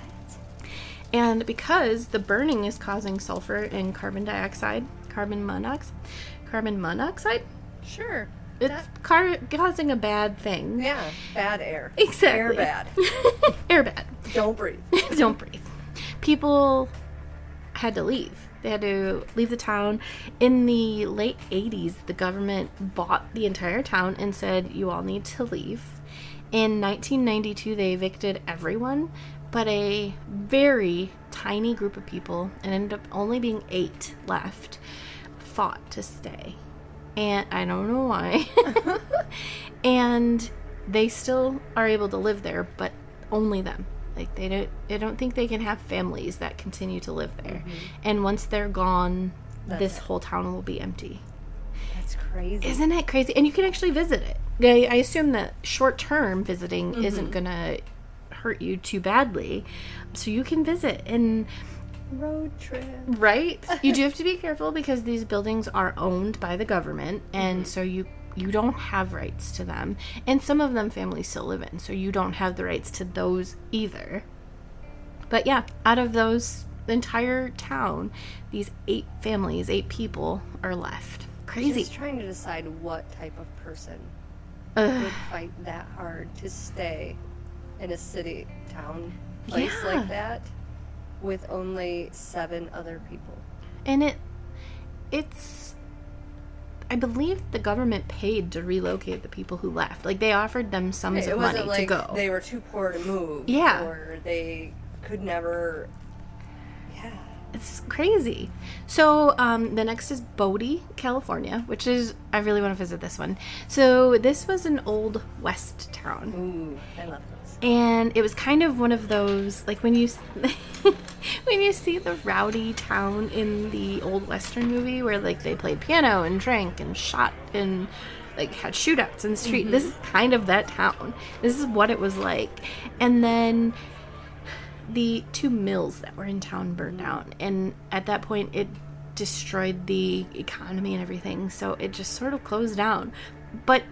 S1: And because the burning is causing sulfur and carbon monoxide,
S2: Sure.
S1: it's causing a bad thing.
S2: Yeah, bad air.
S1: Exactly.
S2: Air bad.
S1: Air bad.
S2: Don't breathe.
S1: Don't breathe. People had to leave. They had to leave the town. In the late 80s, the government bought the entire town and said, you all need to leave. In 1992, they evicted everyone, but a very tiny group of people, and ended up only being 8 left, fought to stay. And I don't know why. And they still are able to live there, but only them. Like, they don't think they can have families that continue to live there. And once they're gone, this whole town will be empty.
S2: That's crazy.
S1: Isn't it crazy? And you can actually visit it. I assume that short-term visiting isn't going to hurt you too badly. So you can visit. And
S2: Road trip.
S1: right? You do have to be careful because these buildings are owned by the government. And so you don't have rights to them. And some of them families still live in. So you don't have the rights to those either. But yeah, out of those, the entire town, these 8 families, 8 people are left. Crazy.
S2: Just trying to decide what type of person
S1: Ugh.
S2: would fight that hard to stay in a city, town, place
S1: Yeah.
S2: like that with only 7 other people.
S1: And it's I believe the government paid to relocate the people who left. Like, they offered them sums of money
S2: wasn't like
S1: to go.
S2: they were too poor to move.
S1: Yeah.
S2: Or they could never. Yeah.
S1: It's crazy. So the next is Bodie, California, which is, I really want to visit this one. So this was an old West town.
S2: Ooh, I love those.
S1: And it was kind of one of those, like when you when you see the rowdy town in the old Western movie where like they played piano and drank and shot and like had shootouts in the street. This is kind of that town. This is what it was like. And then the 2 mills that were in town burned down, and at that point it destroyed the economy and everything, so it just sort of closed down. But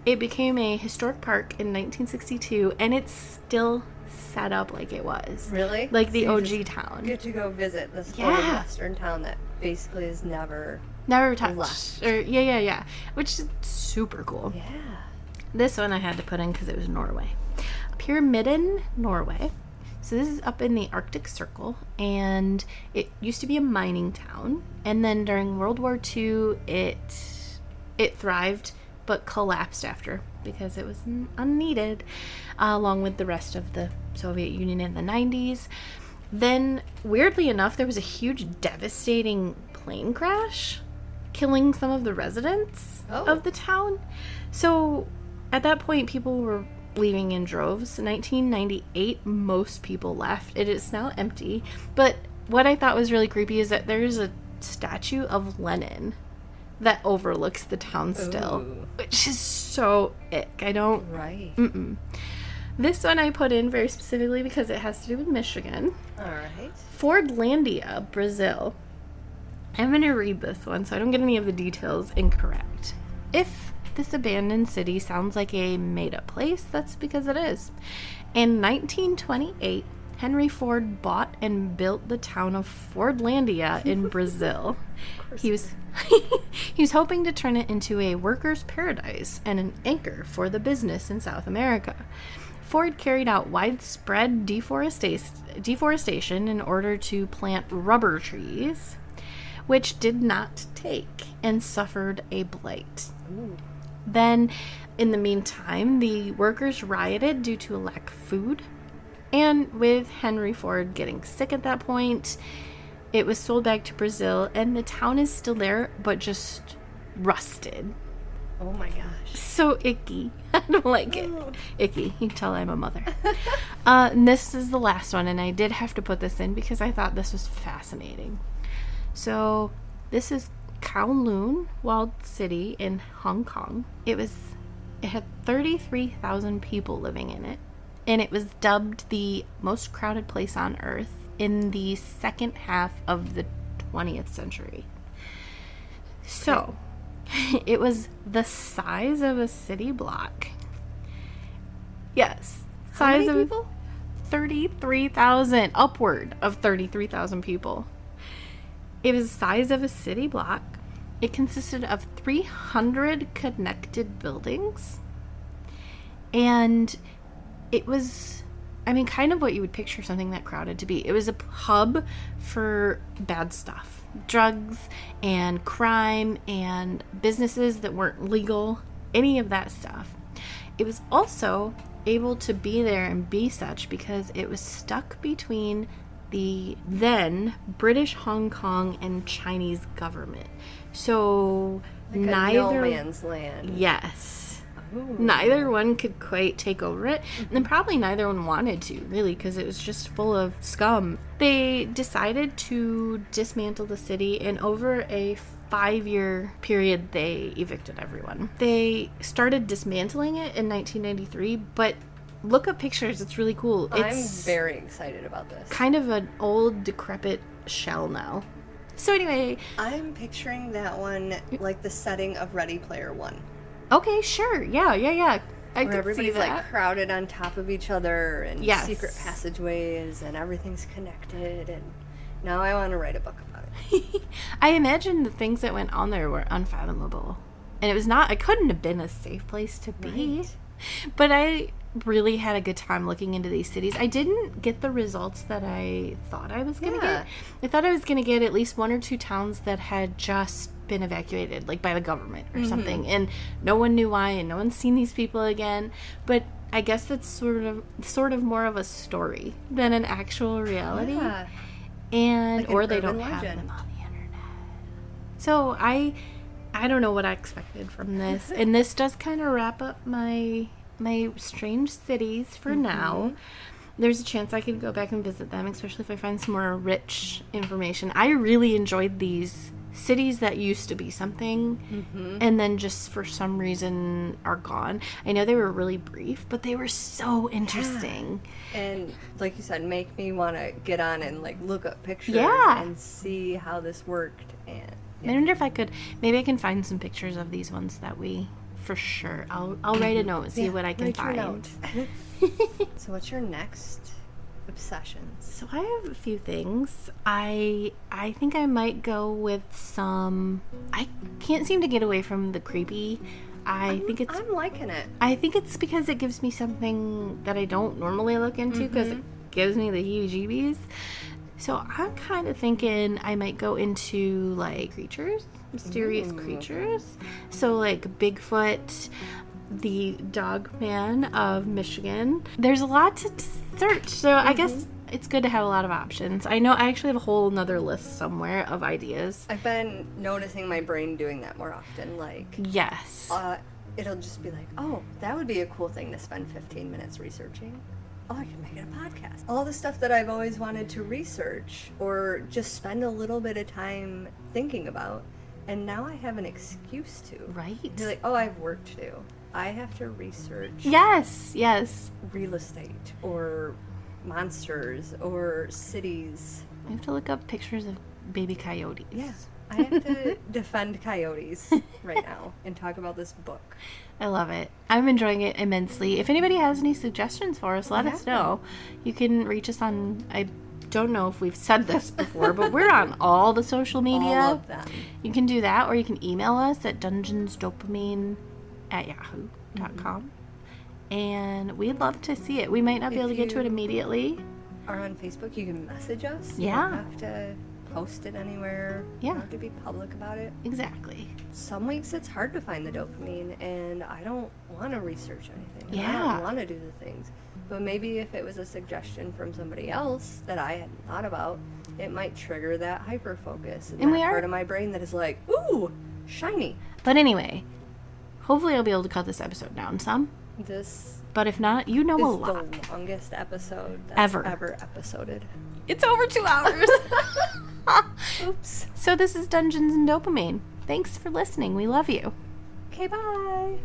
S1: It became a historic park in 1962, and it's still set up like it was.
S2: Really?
S1: Like the
S2: So you
S1: OG
S2: just
S1: town.
S2: get to go visit this old
S1: Yeah.
S2: western town that basically is never
S1: touched.
S2: left.
S1: Or, yeah. Which is super cool.
S2: Yeah.
S1: This one I had to put in because it was Norway. Pyramiden, Norway. So this is up in the Arctic Circle, and it used to be a mining town. And then during World War II, it thrived, but collapsed after because it was unneeded, along with the rest of the Soviet Union in the 90s. Then, weirdly enough, there was a huge, devastating plane crash, killing some of the residents of the town. So, at that point, people were leaving in droves. In 1998, most people left. It is now empty. But what I thought was really creepy is that there's a statue of Lenin that overlooks the town still, which is so ick. I don't...
S2: Right.
S1: This one I put in very specifically because it has to do with Michigan.
S2: All right.
S1: Fordlandia, Brazil. I'm going to read this one so I don't get any of the details incorrect. If this abandoned city sounds like a made-up place, that's because it is. In 1928, Henry Ford bought and built the town of Fordlandia in Brazil. He was hoping to turn it into a workers' paradise and an anchor for the business in South America. Ford carried out widespread deforestation in order to plant rubber trees, which did not take and suffered a blight. Then, in the meantime, the workers rioted due to a lack of food. And with Henry Ford getting sick at that point, it was sold back to Brazil, and the town is still there, but just rusted.
S2: Oh my gosh.
S1: So icky. I don't like it. Icky. You can tell I'm a mother. And this is the last one, and I did have to put this in because I thought this was fascinating. So, this is Kowloon Walled City in Hong Kong. It had 33,000 people living in it, and it was dubbed the most crowded place on Earth in the second half of the 20th century. So, it was the size of a city block. Yes.
S2: How many people?
S1: 33,000. Upward of 33,000 people. It was the size of a city block. It consisted of 300 connected buildings. And it was, kind of what you would picture something that crowded to be. It was a hub for bad stuff. Drugs and crime and businesses that weren't legal. Any of that stuff. It was also able to be there and be such because it was stuck between the then British Hong Kong and Chinese government. So
S2: like
S1: neither
S2: no man's land.
S1: Yes.
S2: Ooh.
S1: Neither one could quite take over it, and probably neither one wanted to, really, because it was just full of scum. They decided to dismantle the city, and over a 5-year period, they evicted everyone. They started dismantling it in 1993, but look up pictures. It's really cool.
S2: I'm
S1: It's
S2: very excited about this.
S1: kind of an old, decrepit shell now. So anyway,
S2: I'm picturing that one like the setting of Ready Player One.
S1: okay, sure. Yeah. I
S2: Where
S1: could see
S2: everybody's
S1: that.
S2: like crowded on top of each other and
S1: Yes.
S2: secret passageways and everything's connected, and now I want to write a book about it.
S1: I imagine the things that went on there were unfathomable. And it couldn't have been a safe place to be.
S2: Right.
S1: But I really had a good time looking into these cities. I didn't get the results that I thought I was going to
S2: Yeah.
S1: get. I thought I was going to get at least 1 or 2 towns that had just been evacuated, like by the government or something. And no one knew why, and no one's seen these people again. But I guess that's sort of more of a story than an actual reality.
S2: Yeah.
S1: And
S2: Like an
S1: or they
S2: urban
S1: don't have
S2: legend.
S1: them on the internet. So I don't know what I expected from this, and this does kind of wrap up my strange cities for now. There's a chance I could go back and visit them, especially if I find some more rich information. I really enjoyed these cities that used to be something and then just for some reason are gone. I know they were really brief, but they were so interesting.
S2: And like you said, make me want to get on and like look up pictures
S1: Yeah.
S2: and see how this worked. And
S1: I wonder if maybe I can find some pictures of these ones that we for sure. I'll write a note and see what I can find.
S2: So what's your next obsessions?
S1: So I have a few things. I think I might go with some. I can't seem to get away from the creepy. I'm
S2: liking it.
S1: I think it's because it gives me something that I don't normally look into, because it gives me the heebie-jeebies. So I'm kind of thinking I might go into like creatures, mysterious creatures. So like Bigfoot, the dog man of Michigan. There's a lot to search, so I guess it's good to have a lot of options. I know I actually have a whole nother list somewhere of ideas.
S2: I've been noticing my brain doing that more often. Like,
S1: yes,
S2: it'll just be like, oh, that would be a cool thing to spend 15 minutes researching. Oh, I can make it a podcast. All the stuff that I've always wanted to research or just spend a little bit of time thinking about, and now I have an excuse to.
S1: Right?
S2: You're like, oh, I have work to do. I have to research.
S1: Yes.
S2: Real estate or monsters or cities.
S1: I have to look up pictures of baby coyotes.
S2: Yeah. I have to defend coyotes right now and talk about this book.
S1: I love it. I'm enjoying it immensely. If anybody has any suggestions for us, let us know. You can reach us on, I don't know if we've said this before, but we're on all the social media.
S2: All of them.
S1: You can do that, or you can email us at dungeonsdopamine@yahoo.com. And we'd love to see it. We might not be able to get to it immediately.
S2: Or on Facebook, you can message us.
S1: Yeah.
S2: You don't have to post it anywhere.
S1: Yeah.
S2: You don't have to be public about it.
S1: Exactly.
S2: Some weeks it's hard to find the dopamine, and I don't want to research anything.
S1: Yeah.
S2: I don't want to do the things. But maybe if it was a suggestion from somebody else that I hadn't thought about, it might trigger that hyper focus and that part of my brain that is like, ooh, shiny.
S1: But anyway, hopefully I'll be able to cut this episode down some. But if not, you know, a lot.
S2: It's the longest episode that's ever episoded.
S1: It's over 2 hours.
S2: Oops.
S1: So this is Dungeons and Dopamine. Thanks for listening. We love you.
S2: Okay, bye.